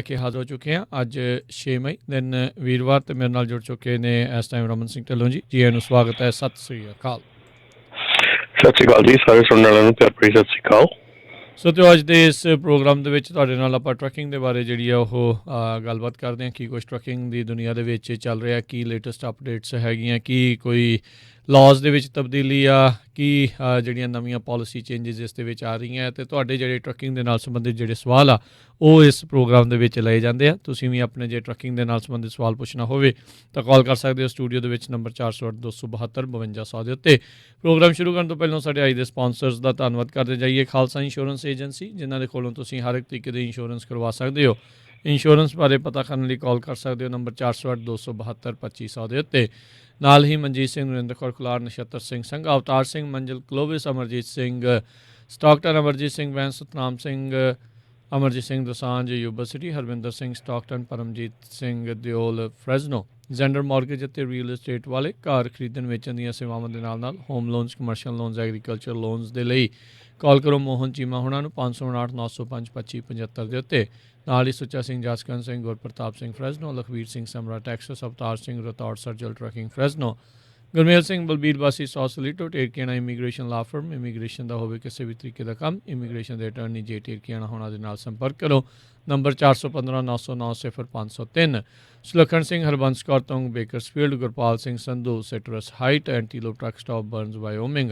ਕੇ ਹਾਜ਼ਰ ਹੋ ਚੁੱਕੇ ਹਾਂ। ਅੱਜ 6 ਮਈ ਦਿਨ ਵੀਰਵਾਰ ਤੇ ਮੇਰੇ ਨਾਲ ਜੁੜ ਚੁੱਕੇ ਨੇ ਇਸ ਟਾਈਮ ਰਮਨ ਸਿੰਘ ਢਿੱਲੋਂ ਜੀ। ਜੀ ਨੂੰ ਸਵਾਗਤ ਹੈ। ਸਤਿ ਸ੍ਰੀ ਅਕਾਲ। ਸਤਿ ਸ਼੍ਰੀ ਅਕਾਲ ਜੀ, ਸਾਰੇ ਸੁਣਨ ਵਾਲਿਆਂ ਨੂੰ ਪਿਆਰ ਭਰੀ ਸਤਿ ਸ਼੍ਰੀ ਅਕਾਲ। ਸੋ ਤੇ ਅੱਜ ਦੇ ਇਸ ਪ੍ਰੋਗਰਾਮ ਦੇ ਵਿੱਚ ਤੁਹਾਡੇ ਨਾਲ ਆਪਾਂ ਟਰੱਕਿੰਗ ਦੇ ਬਾਰੇ ਜਿਹੜੀ ਆ ਉਹ ਗੱਲਬਾਤ ਕਰਦੇ ਹਾਂ। ਕੀ ਕੁਛ ਟਰੱਕਿੰਗ ਦੀ ਦੁਨੀਆ ਦੇ ਵਿੱਚ ਚੱਲ ਰਿਹਾ, ਕੀ ਲੇਟੈਸਟ ਅਪਡੇਟਸ ਹੈਗੀਆਂ, ਕੀ ਕੋਈ ਲਾਜ਼ ਦੇ ਵਿੱਚ ਤਬਦੀਲੀ ਆ, ਕੀ ਜਿਹੜੀਆਂ ਨਵੀਆਂ ਪਾਲਿਸੀ ਚੇਂਜਿਸ ਇਸ ਦੇ ਵਿੱਚ ਆ ਰਹੀਆਂ, ਅਤੇ ਤੁਹਾਡੇ ਜਿਹੜੇ ਟਰੱਕਿੰਗ ਦੇ ਨਾਲ ਸੰਬੰਧਿਤ ਜਿਹੜੇ ਸਵਾਲ ਆ ਉਹ ਇਸ ਪ੍ਰੋਗਰਾਮ ਦੇ ਵਿੱਚ ਲਏ ਜਾਂਦੇ ਆ। ਤੁਸੀਂ ਵੀ ਆਪਣੇ ਜੇ ਟਰੱਕਿੰਗ ਦੇ ਨਾਲ ਸੰਬੰਧਿਤ ਸਵਾਲ ਪੁੱਛਣਾ ਹੋਵੇ ਤਾਂ ਕਾਲ ਕਰ ਸਕਦੇ ਹੋ ਸਟੂਡੀਓ ਦੇ ਵਿੱਚ ਨੰਬਰ 408-272-5200 ਦੇ ਉੱਤੇ। ਪ੍ਰੋਗਰਾਮ ਸ਼ੁਰੂ ਕਰਨ ਤੋਂ ਪਹਿਲਾਂ ਸਾਡੇ ਅੱਜ ਦੇ ਸਪਾਂਸਰਸ ਦਾ ਧੰਨਵਾਦ ਕਰਦੇ ਜਾਈਏ। ਖਾਲਸਾ ਇੰਸ਼ੋਰੈਂਸ ਏਜੰਸੀ, ਜਿਨ੍ਹਾਂ ਦੇ ਕੋਲੋਂ ਤੁਸੀਂ ਹਰ ਇੱਕ ਤਰੀਕੇ ਦੀ ਇੰਸ਼ੋਰੈਂਸ ਕਰਵਾ ਸਕਦੇ ਹੋ। ਇੰਸ਼ੋਰੈਂਸ ਬਾਰੇ ਪਤਾ ਕਰਨ ਲਈ ਕਾਲ ਕਰ ਸਕਦੇ ਹੋ ਨੰਬਰ 408-272-2500 ਦੇ ਉੱਤੇ। ਨਾਲ ਹੀ ਮਨਜੀਤ ਸਿੰਘ, ਨਰਿੰਦਰ ਕੌਰ ਕੁਲਾਰ, ਨਛੱਤਰ ਸਿੰਘ ਸੰਘਾ, ਅਵਤਾਰ ਸਿੰਘ ਮੰਜ਼ਲ, ਕਲੋਵਿਸ, ਅਮਰਜੀਤ ਸਿੰਘ ਸਟਾਕਟਨ, ਅਮਰਜੀਤ ਸਿੰਘ ਵੈਂਸ, Satnam Singh, Amarjit Singh Dosanjh Yuba City, Harvinder Singh Stockton, Paramjit Singh Deol Fresno, Zander mortgage ਅਤੇ ਰੀਅਲ ਏਸਟੇਟ ਵਾਲੇ। ਘਰ ਖਰੀਦਣ ਵੇਚਣ ਦੀਆਂ ਸੇਵਾਵਾਂ ਦੇ ਨਾਲ home loans, commercial loans, agriculture loans ਦੇ ਲਈ ਕਾਲ ਕਰੋ ਮੋਹਨ ਚੀਮਾ ਹੁਣਾਂ ਨੂੰ 559-905-2575 ਦੇ ਉੱਤੇ। ਨਾਲ ਹੀ ਸੁੱਚਾ ਸਿੰਘ, ਜਾਸਕਰਨ ਸਿੰਘ, ਗੁਰਪ੍ਰਤਾਪ ਸਿੰਘ ਫਰੈਜ਼ਨੋ, ਲਖਵੀਰ ਸਿੰਘ ਸਮਰਾ ਟੈਕਸਸ, ਅਵਤਾਰ ਸਿੰਘ ਰਤੌੜ ਸਰਜਲ ਟਰੱਕਿੰਗ ਫਰੈਜ਼ਨੋ, ਗੁਰਮੇਲ ਸਿੰਘ ਬਲਬੀਰ ਵਾਸੀ ਸੌਸਲੀਟੋ, ਟੇਰਕੀਆਣਾ ਇਮੀਗ੍ਰੇਸ਼ਨ ਲਾ ਫਰਮ। ਇਮੀਗ੍ਰੇਸ਼ਨ ਦਾ ਹੋਵੇ ਕਿਸੇ ਵੀ ਤਰੀਕੇ ਦਾ ਕੰਮ, ਇਮੀਗ੍ਰੇਸ਼ਨ ਦੇ ਅਟਰਨੀ ਜੇ ਟੇਰਕੀਆਣਾ ਹੋਣਾ ਦੇ ਨਾਲ ਸੰਪਰਕ ਕਰੋ number 415-909-0503। Sulakhan Singh, Harbans Kaur Tung, Bakersfield, Gurpal Singh Sandhu, Citrus Height, Antelope truck stop Burns Wyoming,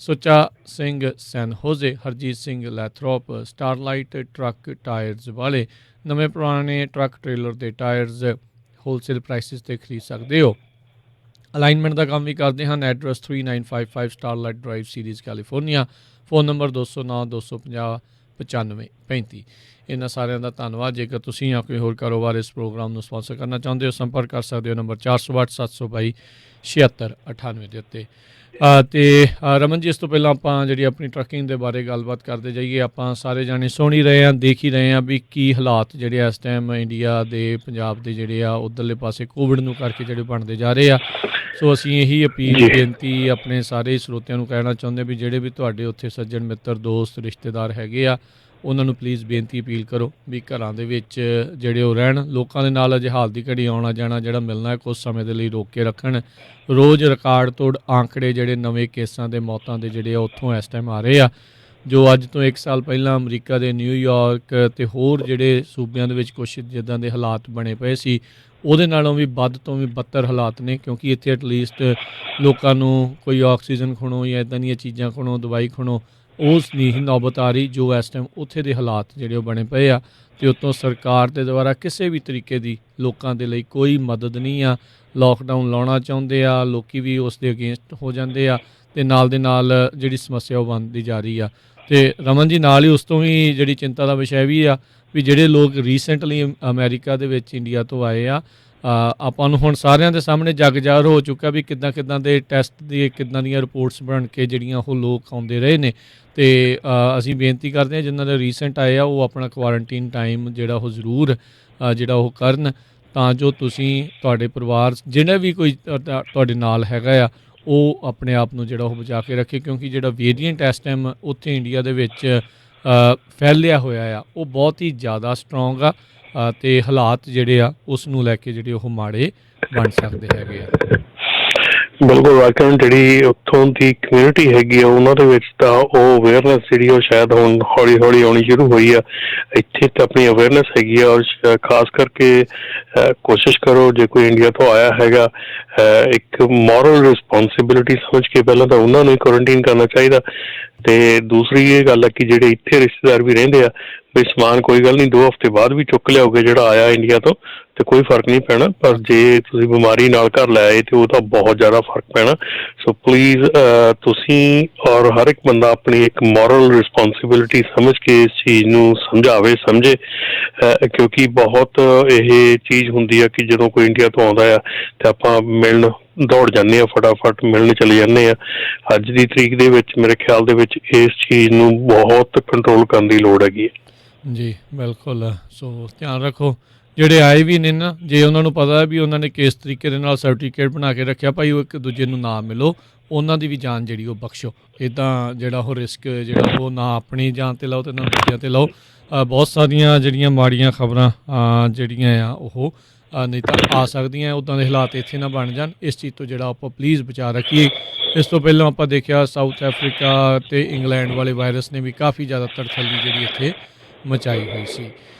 Sucha Singh San Jose, Harjit Singh Lathrop, Starlight truck tyres ਵਾਲੇ। ਨਵੇਂ ਪੁਰਾਣੇ ਟਰੱਕ ਟ੍ਰੇਲਰ ਦੇ ਟਾਇਰਸ ਹੋਲਸੇਲ ਪ੍ਰਾਈਸਿਸ 'ਤੇ ਖਰੀਦ ਸਕਦੇ ਹੋ। ਅਲਾਈਨਮੈਂਟ ਦਾ ਕੰਮ ਵੀ ਕਰਦੇ ਹਨ। Address 3955 Starlight Drive, Ceres, California. Phone number 209-250-9535। ਇਹਨਾਂ ਸਾਰਿਆਂ ਦਾ ਧੰਨਵਾਦ। ਜੇਕਰ ਤੁਸੀਂ ਜਾਂ ਕੋਈ ਹੋਰ ਕਾਰੋਬਾਰ ਇਸ ਪ੍ਰੋਗਰਾਮ ਨੂੰ ਸਪਾਂਸਰ ਕਰਨਾ ਚਾਹੁੰਦੇ ਹੋ, ਸੰਪਰਕ ਕਰ ਸਕਦੇ ਹੋ ਨੰਬਰ 408-722-7698 ਦੇ ਉੱਤੇ। ਅਤੇ ਰਮਨ ਜੀ, ਇਸ ਤੋਂ ਪਹਿਲਾਂ ਆਪਾਂ ਜਿਹੜੀ ਆਪਣੀ ਟਰੱਕਿੰਗ ਦੇ ਬਾਰੇ ਗੱਲਬਾਤ ਕਰਦੇ ਜਾਈਏ। ਆਪਾਂ ਸਾਰੇ ਜਾਣੇ ਸੁਣ ਹੀ ਰਹੇ ਹਾਂ, ਦੇਖ ਹੀ ਰਹੇ ਹਾਂ ਵੀ ਕੀ ਹਾਲਾਤ ਜਿਹੜੇ ਇਸ ਟਾਈਮ ਇੰਡੀਆ ਦੇ, ਪੰਜਾਬ ਦੇ ਜਿਹੜੇ ਆ ਉੱਧਰਲੇ ਪਾਸੇ ਕੋਵਿਡ ਨੂੰ ਕਰਕੇ ਜਿਹੜੇ ਬਣਦੇ ਜਾ ਰਹੇ ਆ। ਸੋ ਅਸੀਂ ਇਹੀ ਅਪੀਲ, ਬੇਨਤੀ ਆਪਣੇ ਸਾਰੇ ਸਰੋਤਿਆਂ ਨੂੰ ਕਹਿਣਾ ਚਾਹੁੰਦੇ ਵੀ ਜਿਹੜੇ ਵੀ ਤੁਹਾਡੇ ਉੱਥੇ ਸੱਜਣ ਮਿੱਤਰ, ਦੋਸਤ, ਰਿਸ਼ਤੇਦਾਰ ਹੈਗੇ ਆ, ਉਹਨਾਂ ਨੂੰ ਪਲੀਜ਼ ਬੇਨਤੀ ਅਪੀਲ ਕਰੋ ਵੀ ਘਰਾਂ ਦੇ ਵਿੱਚ ਜਿਹੜੇ ਉਹ ਰਹਿਣ। ਲੋਕਾਂ ਦੇ ਨਾਲ ਅਜੇ ਹਾਲ ਦੀ ਘੜੀ ਆਉਣਾ ਜਾਣਾ ਜਿਹੜਾ ਮਿਲਣਾ ਹੈ ਕੁਝ ਸਮੇਂ ਦੇ ਲਈ ਰੋਕ ਕੇ ਰੱਖਣ। ਰੋਜ਼ ਰਿਕਾਰਡ ਤੋੜ ਆਂਕੜੇ ਜਿਹੜੇ ਨਵੇਂ ਕੇਸਾਂ ਦੇ, ਮੌਤਾਂ ਦੇ ਜਿਹੜੇ ਆ ਉੱਥੋਂ ਇਸ ਟਾਈਮ ਆ ਰਹੇ ਆ, ਜੋ ਅੱਜ ਤੋਂ 1 ਸਾਲ ਪਹਿਲਾਂ ਅਮਰੀਕਾ ਦੇ ਨਿਊਯਾਰਕ ਅਤੇ ਹੋਰ ਜਿਹੜੇ ਸੂਬਿਆਂ ਦੇ ਵਿੱਚ ਕੁਛ ਜਿੱਦਾਂ ਦੇ ਹਾਲਾਤ ਬਣੇ ਪਏ ਸੀ, ਉਹਦੇ ਨਾਲੋਂ ਵੀ ਵੱਧ ਤੋਂ ਵੀ ਬੱਤਰ ਹਾਲਾਤ ਨੇ। ਕਿਉਂਕਿ ਇੱਥੇ ਐਟਲੀਸਟ ਲੋਕਾਂ ਨੂੰ ਕੋਈ ਆਕਸੀਜਨ ਖੁਣੋ ਜਾਂ ਇੱਦਾਂ ਦੀਆਂ ਚੀਜ਼ਾਂ ਖੁਣੋ, ਦਵਾਈ ਖੁਣੋ, ਉਸ ਨਹੀਂ ਨੌਬਤ ਆ ਰਹੀ ਜੋ ਇਸ ਟਾਈਮ ਉੱਥੇ ਦੇ ਹਾਲਾਤ ਜਿਹੜੇ ਉਹ ਬਣੇ ਪਏ ਆ। ਅਤੇ ਉੱਤੋਂ ਸਰਕਾਰ ਦੇ ਦੁਆਰਾ ਕਿਸੇ ਵੀ ਤਰੀਕੇ ਦੀ ਲੋਕਾਂ ਦੇ ਲਈ ਕੋਈ ਮਦਦ ਨਹੀਂ ਆ। ਲੋਕਡਾਊਨ ਲਾਉਣਾ ਚਾਹੁੰਦੇ ਆ ਲੋਕ ਵੀ, ਉਸ ਦੇ ਅਗੇਂਸਟ ਹੋ ਜਾਂਦੇ ਆ, ਅਤੇ ਨਾਲ ਦੇ ਨਾਲ ਜਿਹੜੀ ਸਮੱਸਿਆ ਉਹ ਬਣਦੀ ਜਾ ਰਹੀ ਆ। ਅਤੇ ਰਮਨ ਜੀ, ਨਾਲ ਹੀ ਉਸ ਤੋਂ ਵੀ ਜਿਹੜੀ ਚਿੰਤਾ ਦਾ ਵਿਸ਼ਾ ਵੀ ਆ ਵੀ ਜਿਹੜੇ ਲੋਕ ਰੀਸੈਂਟਲੀ ਅਮਰੀਕਾ ਦੇ ਵਿੱਚ ਇੰਡੀਆ ਤੋਂ ਆਏ ਆ, ਆਪਾਂ ਨੂੰ ਹੁਣ ਸਾਰਿਆਂ ਦੇ ਸਾਹਮਣੇ ਜੱਗ ਜ਼ਾਹਰ ਹੋ ਚੁੱਕਾ ਵੀ ਕਿੱਦਾਂ ਦੇ ਟੈਸਟ ਦੀ, ਕਿੱਦਾਂ ਦੀਆਂ ਰਿਪੋਰਟਸ ਬਣ ਕੇ ਜਿਹੜੀਆਂ ਉਹ ਲੋਕ ਆਉਂਦੇ ਰਹੇ ਨੇ। ਅਤੇ ਅਸੀਂ ਬੇਨਤੀ ਕਰਦੇ ਹਾਂ ਜਿਨ੍ਹਾਂ ਦੇ ਰੀਸੈਂਟ ਆਏ ਆ ਉਹ ਆਪਣਾ ਕੁਆਰੰਟੀਨ ਟਾਈਮ ਜਿਹੜਾ ਉਹ ਜ਼ਰੂਰ ਜਿਹੜਾ ਉਹ ਕਰਨ, ਤਾਂ ਜੋ ਤੁਸੀਂ, ਤੁਹਾਡੇ ਪਰਿਵਾਰ, ਜਿਹੜਾ ਵੀ ਕੋਈ ਤੁਹਾਡੇ ਨਾਲ ਹੈਗਾ ਆ, ਉਹ ਆਪਣੇ ਆਪ ਨੂੰ ਜਿਹੜਾ ਉਹ ਬਚਾ ਕੇ ਰੱਖੇ। ਕਿਉਂਕਿ ਜਿਹੜਾ ਵੇਰੀਐਂਟ ਇਸ ਟਾਈਮ ਉੱਥੇ ਇੰਡੀਆ ਦੇ ਵਿੱਚ ਫੈਲਿਆ ਹੋਇਆ ਆ ਉਹ ਬਹੁਤ ਹੀ ਜ਼ਿਆਦਾ ਸਟਰੋਂਗ ਆ, ਅਤੇ ਹਾਲਾਤ ਜਿਹੜੇ ਆ ਉਸ ਨੂੰ ਲੈ ਕੇ ਜਿਹੜੇ ਉਹ ਮਾੜੇ ਬਣ ਸਕਦੇ ਹੈਗੇ ਆ। ਬਿਲਕੁਲ ਵਾਕਿਆ ਜਿਹੜੀ ਉੱਥੋਂ ਦੀ ਕਮਿਊਨਿਟੀ ਹੈਗੀ ਆ ਉਹਨਾਂ ਦੇ ਵਿੱਚ ਤਾਂ ਉਹ ਅਵੇਅਰਨੈਸ ਜਿਹੜੀ ਉਹ ਸ਼ਾਇਦ ਹੁਣ ਹੌਲੀ ਹੌਲੀ ਆਉਣੀ ਸ਼ੁਰੂ ਹੋਈ ਆ। ਇੱਥੇ ਤਾਂ ਆਪਣੀ ਅਵੇਅਰਨੈਸ ਹੈਗੀ ਆ, ਔਰ ਖਾਸ ਕਰਕੇ ਕੋਸ਼ਿਸ਼ ਕਰੋ ਜੇ ਕੋਈ ਇੰਡੀਆ ਤੋਂ ਆਇਆ ਹੈਗਾ, ਇੱਕ ਮੋਰਲ ਰਿਸਪੋਂਸੀਬਿਲਿਟੀ ਸਮਝ ਕੇ ਪਹਿਲਾਂ ਤਾਂ ਉਹਨਾਂ ਨੂੰ ਹੀ ਕੁਆਰੰਟੀਨ ਕਰਨਾ ਚਾਹੀਦਾ। ਅਤੇ ਦੂਸਰੀ ਇਹ ਗੱਲ ਆ ਕਿ ਜਿਹੜੇ ਇੱਥੇ ਰਿਸ਼ਤੇਦਾਰ ਵੀ ਰਹਿੰਦੇ ਆ ਵੀ ਸਮਾਨ ਕੋਈ ਗੱਲ ਨਹੀਂ 2 ਹਫ਼ਤੇ ਬਾਅਦ ਵੀ ਚੁੱਕ ਲਿਆਓਗੇ ਜਿਹੜਾ ਆਇਆ ਇੰਡੀਆ ਤੋਂ, ਅਤੇ ਕੋਈ ਫਰਕ ਨਹੀਂ ਪੈਣਾ। ਪਰ ਜੇ ਤੁਸੀਂ ਬਿਮਾਰੀ ਨਾਲ ਘਰ ਲੈ ਆਏ ਤਾਂ ਉਹ ਤਾਂ ਬਹੁਤ ਜ਼ਿਆਦਾ ਫਰਕ ਪੈਣਾ। ਸੋ ਪਲੀਜ਼ ਤੁਸੀਂ ਔਰ ਹਰ ਇੱਕ ਬੰਦਾ ਆਪਣੀ ਇੱਕ ਮੋਰਲ ਰਿਸਪੋਂਸੀਬਿਲਿਟੀ ਸਮਝ ਕੇ ਇਸ ਚੀਜ਼ ਨੂੰ ਸਮਝੇ, ਕਿਉਂਕਿ ਬਹੁਤ ਇਹ ਚੀਜ਼ ਹੁੰਦੀ ਆ ਕਿ ਜਦੋਂ ਕੋਈ ਇੰਡੀਆ ਤੋਂ ਆਉਂਦਾ ਆ ਅਤੇ ਆਪਾਂ ਮਿਲਣ ਦੌੜ ਜਾਂਦੇ ਹਾਂ, ਫਟਾਫਟ ਮਿਲਣ ਚਲੇ ਜਾਂਦੇ ਹਾਂ। ਅੱਜ ਦੀ ਤਰੀਕ ਦੇ ਵਿੱਚ ਮੇਰੇ ਖਿਆਲ ਦੇ ਵਿੱਚ ਇਸ ਚੀਜ਼ ਨੂੰ ਬਹੁਤ ਕੰਟਰੋਲ ਕਰਨ ਦੀ ਲੋੜ ਹੈਗੀ ਹੈ। ਜੀ ਬਿਲਕੁਲ। ਸੋ ਧਿਆਨ ਰੱਖੋ ਜਿਹੜੇ ਆਏ ਵੀ ਨੇ ਨਾ, ਜੇ ਉਹਨਾਂ ਨੂੰ ਪਤਾ ਵੀ ਉਹਨਾਂ ਨੇ ਕਿਸ ਤਰੀਕੇ ਦੇ ਨਾਲ ਸਰਟੀਫਿਕੇਟ ਬਣਾ ਕੇ ਰੱਖਿਆ ਭਾਈ ਉਹ ਇੱਕ ਦੂਜੇ ਨੂੰ ਨਾ ਮਿਲੋ, ਉਹਨਾਂ ਦੀ ਵੀ ਜਾਨ ਜਿਹੜੀ ਉਹ ਬਖਸ਼ੋ। ਇੱਦਾਂ ਜਿਹੜਾ ਉਹ ਰਿਸਕ ਜਿਹੜਾ ਉਹ ਨਾ ਆਪਣੀ ਜਾਨ 'ਤੇ ਲਓ ਅਤੇ ਨਾ ਦੂਜਿਆਂ 'ਤੇ ਲਓ। ਬਹੁਤ ਸਾਰੀਆਂ ਜਿਹੜੀਆਂ ਮਾੜੀਆਂ ਖਬਰਾਂ ਜਿਹੜੀਆਂ ਆ ਉਹ ਨਹੀਂ ਤਾਂ ਆ ਸਕਦੀਆਂ। ਉੱਦਾਂ ਦੇ ਹਾਲਾਤ ਇੱਥੇ ਨਾ ਬਣ ਜਾਣ, ਇਸ ਚੀਜ਼ ਤੋਂ ਜਿਹੜਾ ਆਪਾਂ ਪਲੀਜ਼ ਬਚਾ ਰੱਖੀਏ। ਇਸ ਤੋਂ ਪਹਿਲਾਂ ਆਪਾਂ ਦੇਖਿਆ ਸਾਊਥ ਅਫਰੀਕਾ ਅਤੇ ਇੰਗਲੈਂਡ ਵਾਲੇ ਵਾਇਰਸ ਨੇ ਵੀ ਕਾਫੀ ਜ਼ਿਆਦਾ ਤੜਫੱਲੀ ਜਿਹੜੀ ਇੱਥੇ ਮਚਾਈ ਹੋਈ ਸੀ।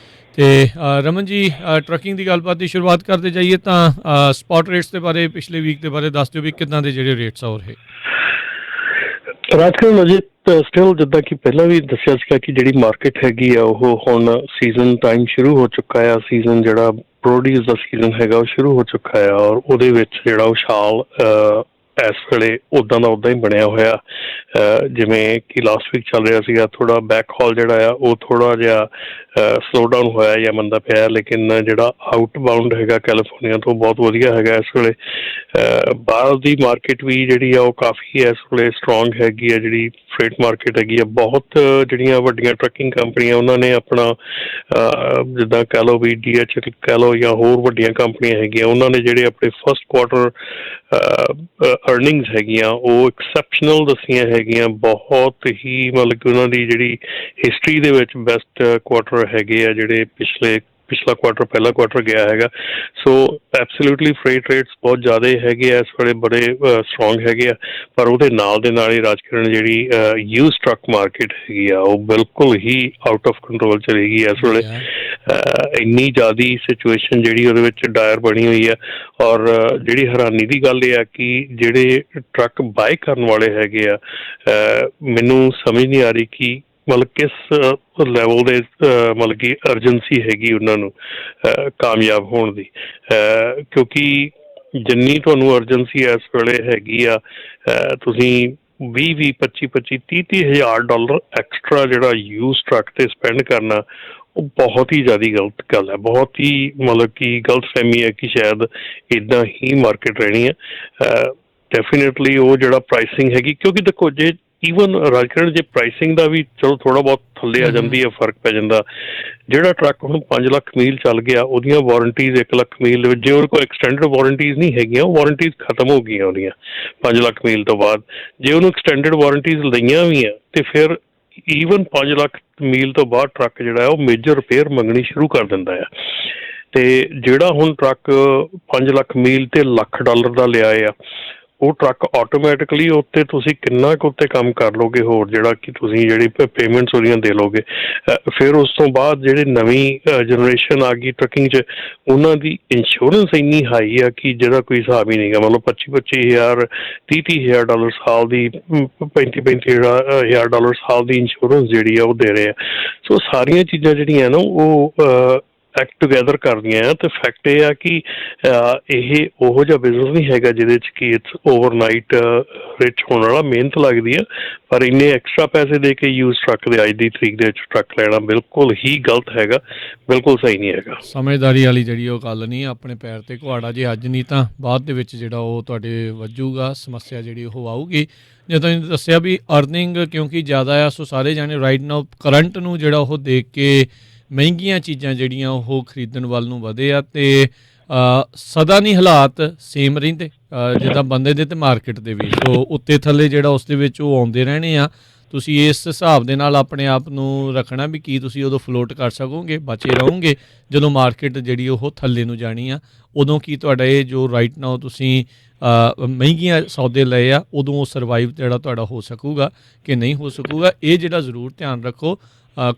ਅਤੇ ਰਮਨ ਜੀ, ਟਰੱਕਿੰਗ ਦੀ ਗੱਲਬਾਤ ਦੀ ਸ਼ੁਰੂਆਤ ਕਰਦੇ ਜਾਈਏ ਤਾਂ ਸਪੌਟ ਰੇਟਸ ਦੇ ਬਾਰੇ, ਪਿਛਲੇ ਵੀਕ ਦੇ ਬਾਰੇ ਦੱਸ ਦਿਓ ਵੀ ਕਿੱਦਾਂ ਦੇ ਜਿਹੜੇ ਰੇਟਸ ਆ ਉਹ ਰਹੇ। ਰਾਜਕਰਨ ਅਜੇ ਸਟਿਲ ਜਿੱਦਾਂ ਕਿ ਪਹਿਲਾਂ ਵੀ ਦੱਸਿਆ ਸੀਗਾ ਕਿ ਜਿਹੜੀ ਮਾਰਕੀਟ ਹੈਗੀ ਆ ਉਹ ਹੁਣ ਸੀਜ਼ਨ ਟਾਈਮ ਸ਼ੁਰੂ ਹੋ ਚੁੱਕਾ ਆ। ਸੀਜ਼ਨ ਜਿਹੜਾ ਪ੍ਰੋਡਿਊਸ ਦਾ ਸੀਜ਼ਨ ਹੈਗਾ ਉਹ ਸ਼ੁਰੂ ਹੋ ਚੁੱਕਾ ਆ, ਔਰ ਉਹਦੇ ਵਿੱਚ ਜਿਹੜਾ ਉਹ ਛਾਲ ਇਸ ਵੇਲੇ ਉੱਦਾਂ ਦਾ ਉੱਦਾਂ ਹੀ ਬਣਿਆ ਹੋਇਆ। ਜਿਵੇਂ ਕਿ ਲਾਸਟ ਵੀਕ ਚੱਲ ਰਿਹਾ ਸੀਗਾ, ਥੋੜ੍ਹਾ ਬੈਕ ਹਾਲ ਜਿਹੜਾ ਆ ਉਹ ਥੋੜ੍ਹਾ ਜਿਹਾ ਸਲੋ ਡਾਊਨ ਹੋਇਆ ਜਾਂ ਮੰਦਾ ਪਿਆ, ਲੇਕਿਨ ਜਿਹੜਾ ਆਊਟ ਬਾਊਂਡ ਹੈਗਾ ਕੈਲੀਫੋਰਨੀਆ ਤੋਂ ਬਹੁਤ ਵਧੀਆ ਹੈਗਾ ਇਸ ਵੇਲੇ। ਬਾਹਰ ਦੀ ਮਾਰਕੀਟ ਵੀ ਜਿਹੜੀ ਆ ਉਹ ਕਾਫੀ ਇਸ ਵੇਲੇ ਸਟਰੋਂਗ ਹੈਗੀ ਆ। ਜਿਹੜੀ ਫਰੇਟ ਮਾਰਕੀਟ ਹੈਗੀ ਆ, ਬਹੁਤ ਜਿਹੜੀਆਂ ਵੱਡੀਆਂ ਟਰੱਕਿੰਗ ਕੰਪਨੀਆਂ ਉਹਨਾਂ ਨੇ ਆਪਣਾ ਜਿੱਦਾਂ ਕਹਿ ਲਓ ਵੀ DH ਕਹਿ ਲਓ ਜਾਂ ਹੋਰ ਵੱਡੀਆਂ ਕੰਪਨੀਆਂ ਹੈਗੀਆਂ, ਉਹਨਾਂ ਨੇ ਜਿਹੜੇ ਆਪਣੇ ਫਸਟ ਕੁਆਰਟਰ ਅਰਨਿੰਗਸ ਹੈਗੀਆਂ ਉਹ ਐਕਸੈਪਸ਼ਨਲ ਦੱਸੀਆਂ ਹੈਗੀਆਂ। ਬਹੁਤ ਹੀ ਮਤਲਬ ਕਿ ਉਹਨਾਂ ਦੀ ਜਿਹੜੀ ਹਿਸਟਰੀ ਦੇ ਵਿੱਚ ਬੈਸਟ ਕੁਆਰਟਰ ਹੈਗੇ ਆ ਜਿਹੜੇ ਪਿਛਲਾ ਕੁਆਰਟਰ ਪਹਿਲਾ ਕੁਆਰਟਰ ਗਿਆ ਹੈਗਾ। ਸੋ ਐਬਸੋਲਿਊਟਲੀ ਫਰੇਟ ਰੇਟਸ ਬਹੁਤ ਜ਼ਿਆਦਾ ਹੈਗੇ ਆ ਇਸ ਵੇਲੇ, ਬੜੇ ਸਟਰੋਂਗ ਹੈਗੇ ਆ। ਪਰ ਉਹਦੇ ਨਾਲ ਦੇ ਨਾਲ ਹੀ ਰਾਜਕਰਨ ਜਿਹੜੀ ਯੂਜ਼ ਟਰੱਕ ਮਾਰਕੀਟ ਹੈਗੀ ਆ ਉਹ ਬਿਲਕੁਲ ਹੀ ਆਊਟ ਆਫ ਕੰਟਰੋਲ ਚਲੇਗੀ ਇਸ ਵੇਲੇ। ਇੰਨੀ ਜ਼ਿਆਦਾ ਸਿਚੁਏਸ਼ਨ ਜਿਹੜੀ ਉਹਦੇ ਵਿੱਚ ਡਾਇਰ ਬਣੀ ਹੋਈ ਆ। ਔਰ ਜਿਹੜੀ ਹੈਰਾਨੀ ਦੀ ਗੱਲ ਇਹ ਆ ਕਿ ਜਿਹੜੇ ਟਰੱਕ ਬਾਏ ਕਰਨ ਵਾਲੇ ਹੈਗੇ ਆ, ਮੈਨੂੰ ਸਮਝ ਨਹੀਂ ਆ ਰਹੀ ਕਿ ਮਤਲਬ ਕਿਸ ਲੈਵਲ ਦੇ ਮਤਲਬ ਕਿ ਅਰਜੈਂਸੀ ਹੈਗੀ ਉਹਨਾਂ ਨੂੰ ਕਾਮਯਾਬ ਹੋਣ ਦੀ, ਕਿਉਂਕਿ ਜਿੰਨੀ ਤੁਹਾਨੂੰ ਅਰਜੈਂਸੀ ਇਸ ਵੇਲੇ ਹੈਗੀ ਆ, ਤੁਸੀਂ 20 25 30 ਹਜ਼ਾਰ ਡਾਲਰ ਐਕਸਟਰਾ ਜਿਹੜਾ ਯੂਜ਼ ਟਰੱਕ 'ਤੇ ਸਪੈਂਡ ਕਰਨਾ ਉਹ ਬਹੁਤ ਹੀ ਜ਼ਿਆਦਾ ਗਲਤ ਗੱਲ ਹੈ। ਬਹੁਤ ਹੀ ਮਤਲਬ ਕਿ ਗਲਤ ਫਹਿਮੀ ਹੈ ਕਿ ਸ਼ਾਇਦ ਇੱਦਾਂ ਹੀ ਮਾਰਕੀਟ ਰਹਿਣੀ ਹੈ। ਡੈਫੀਨੇਟਲੀ ਉਹ ਜਿਹੜਾ ਪ੍ਰਾਈਸਿੰਗ ਹੈਗੀ, ਕਿਉਂਕਿ ਦੇਖੋ ਜੇ ਈਵਨ ਰਾਜਕਰਨ ਜੇ ਪ੍ਰਾਈਸਿੰਗ ਦਾ ਵੀ ਚਲੋ ਥੋੜ੍ਹਾ ਬਹੁਤ ਥੱਲੇ ਆ ਜਾਂਦੀ ਹੈ, ਫਰਕ ਪੈ ਜਾਂਦਾ। ਜਿਹੜਾ ਟਰੱਕ ਹੁਣ 5 ਲੱਖ ਮੀਲ ਚੱਲ ਗਿਆ ਉਹਦੀਆਂ ਵਾਰੰਟੀਜ਼ 1 ਲੱਖ ਮੀਲ ਦੇ ਵਿੱਚ, ਜੇ ਉਹਦੇ ਕੋਲ ਐਕਸਟੈਂਡਡ ਵਾਰੰਟੀਜ਼ ਨਹੀਂ ਹੈਗੀਆਂ, ਉਹ ਵਾਰੰਟੀਜ਼ ਖਤਮ ਹੋ ਗਈਆਂ ਉਹਦੀਆਂ 5 ਲੱਖ ਮੀਲ ਤੋਂ ਬਾਅਦ। ਜੇ ਉਹਨੂੰ ਐਕਸਟੈਂਡਡ ਵਾਰੰਟੀਜ਼ ਲਈਆਂ ਵੀ ਆ ਤੇ ਫਿਰ ਈਵਨ 5 ਲੱਖ ਮੀਲ ਤੋਂ ਬਾਅਦ ਟਰੱਕ ਜਿਹੜਾ ਉਹ ਮੇਜਰ ਰਿਪੇਅਰ ਮੰਗਣੀ ਸ਼ੁਰੂ ਕਰ ਦਿੰਦਾ ਆ। ਤੇ ਜਿਹੜਾ ਹੁਣ ਟਰੱਕ 5 ਲੱਖ ਮੀਲ ਤੇ $1,00,000 ਦਾ ਲਿਆ ਆ, ਉਹ ਟਰੱਕ ਆਟੋਮੈਟਿਕਲੀ ਉੱਤੇ ਤੁਸੀਂ ਕਿੰਨਾ ਕੁ ਉੱਤੇ ਕੰਮ ਕਰ ਲਓਗੇ ਹੋਰ, ਜਿਹੜਾ ਕਿ ਤੁਸੀਂ ਜਿਹੜੀ ਪੇਮੈਂਟਸ ਉਹਦੀਆਂ ਦੇ ਲਓਗੇ। ਫਿਰ ਉਸ ਤੋਂ ਬਾਅਦ ਜਿਹੜੇ ਨਵੀਂ ਜਨਰੇਸ਼ਨ ਆ ਗਈ ਟਰੱਕਿੰਗ 'ਚ, ਉਹਨਾਂ ਦੀ ਇੰਸ਼ੋਰੈਂਸ ਇੰਨੀ ਹਾਈ ਆ ਕਿ ਜਿਹਦਾ ਕੋਈ ਹਿਸਾਬ ਹੀ ਨਹੀਂ ਗਾ। ਮਤਲਬ 25 ਹਜ਼ਾਰ $30 ਹਜ਼ਾਰ ਸਾਲ ਦੀ, 35 ਹਜ਼ਾਰ ਡਾਲਰ ਸਾਲ ਦੀ ਇੰਸ਼ੋਰੈਂਸ ਜਿਹੜੀ ਆ ਉਹ ਦੇ ਰਹੇ ਆ। ਸੋ ਸਾਰੀਆਂ ਚੀਜ਼ਾਂ ਜਿਹੜੀਆਂ ਨਾ ਉਹ ਐਕਟ ਟੂਗੈਦਰ ਕਰਦੀਆਂ ਆ। ਅਤੇ ਫੈਕਟ ਇਹ ਆ ਕਿ ਇਹ ਉਹੋ ਜਿਹਾ ਬਿਜ਼ਨਸ ਨਹੀਂ ਹੈਗਾ ਜਿਹਦੇ 'ਚ ਕਿ ਇਟਸ ਓਵਰਨਾਈਟ ਰਿਚ ਹੋਣ ਵਾਲਾ। ਮਿਹਨਤ ਲੱਗਦੀ ਆ, ਪਰ ਇੰਨੇ ਐਕਸਟਰਾ ਪੈਸੇ ਦੇ ਕੇ ਯੂਜ਼ ਟਰੱਕ ਦੇ ਅੱਜ ਦੀ ਤਰੀਕ ਦੇ ਵਿੱਚ ਟਰੱਕ ਲੈਣਾ ਬਿਲਕੁਲ ਹੀ ਗਲਤ ਹੈਗਾ, ਬਿਲਕੁਲ ਸਹੀ ਨਹੀਂ ਹੈਗਾ। ਸਮਝਦਾਰੀ ਵਾਲੀ ਜਿਹੜੀ ਉਹ ਗੱਲ ਨਹੀਂ, ਆਪਣੇ ਪੈਰ 'ਤੇ ਕੁਹਾੜਾ, ਜੇ ਅੱਜ ਨਹੀਂ ਤਾਂ ਬਾਅਦ ਦੇ ਵਿੱਚ ਜਿਹੜਾ ਉਹ ਤੁਹਾਡੇ ਵੱਜੂਗਾ, ਸਮੱਸਿਆ ਜਿਹੜੀ ਉਹ ਆਊਗੀ। ਜੇ ਤੁਸੀਂ ਦੱਸਿਆ ਵੀ ਅਰਨਿੰਗ ਕਿਉਂਕਿ ਜ਼ਿਆਦਾ ਆ, ਸੋ ਸਾਰੇ ਜਾਣੇ ਰਾਈਟ ਨਾਓ ਕਰੰਟ ਨੂੰ ਜਿਹੜਾ ਉਹ ਦੇਖ ਕੇ ਮਹਿੰਗੀਆਂ ਚੀਜ਼ਾਂ ਜਿਹੜੀਆਂ ਉਹ ਖਰੀਦਣ ਵੱਲ ਨੂੰ ਵਧੇ ਆ। ਅਤੇ ਸਦਾ ਨਹੀਂ ਹਾਲਾਤ ਸੇਮ ਰਹਿੰਦੇ, ਜਿੱਦਾਂ ਬੰਦੇ ਦੇ ਅਤੇ ਮਾਰਕੀਟ ਦੇ ਵੀ। ਸੋ ਉੱਤੇ ਥੱਲੇ ਜਿਹੜਾ ਉਸ ਦੇ ਵਿੱਚ ਉਹ ਆਉਂਦੇ ਰਹਿਣੇ ਆ। ਤੁਸੀਂ ਇਸ ਹਿਸਾਬ ਦੇ ਨਾਲ ਆਪਣੇ ਆਪ ਨੂੰ ਰੱਖਣਾ ਵੀ ਕੀ ਤੁਸੀਂ ਉਦੋਂ ਫਲੋਟ ਕਰ ਸਕੋਗੇ, ਬਚੇ ਰਹੋਗੇ। ਜਦੋਂ ਮਾਰਕੀਟ ਜਿਹੜੀ ਉਹ ਥੱਲੇ ਨੂੰ ਜਾਣੀ ਆ, ਉਦੋਂ ਕੀ ਤੁਹਾਡਾ ਇਹ ਜੋ ਰਾਈਟ ਨਾਓ ਤੁਸੀਂ ਮਹਿੰਗੀਆਂ ਸੌਦੇ ਲਏ ਆ, ਉਦੋਂ ਉਹ ਸਰਵਾਈਵ ਜਿਹੜਾ ਤੁਹਾਡਾ ਹੋ ਸਕੂਗਾ ਕਿ ਨਹੀਂ ਹੋ ਸਕੂਗਾ। ਇਹ ਜਿਹੜਾ ਜ਼ਰੂਰ ਧਿਆਨ ਰੱਖੋ।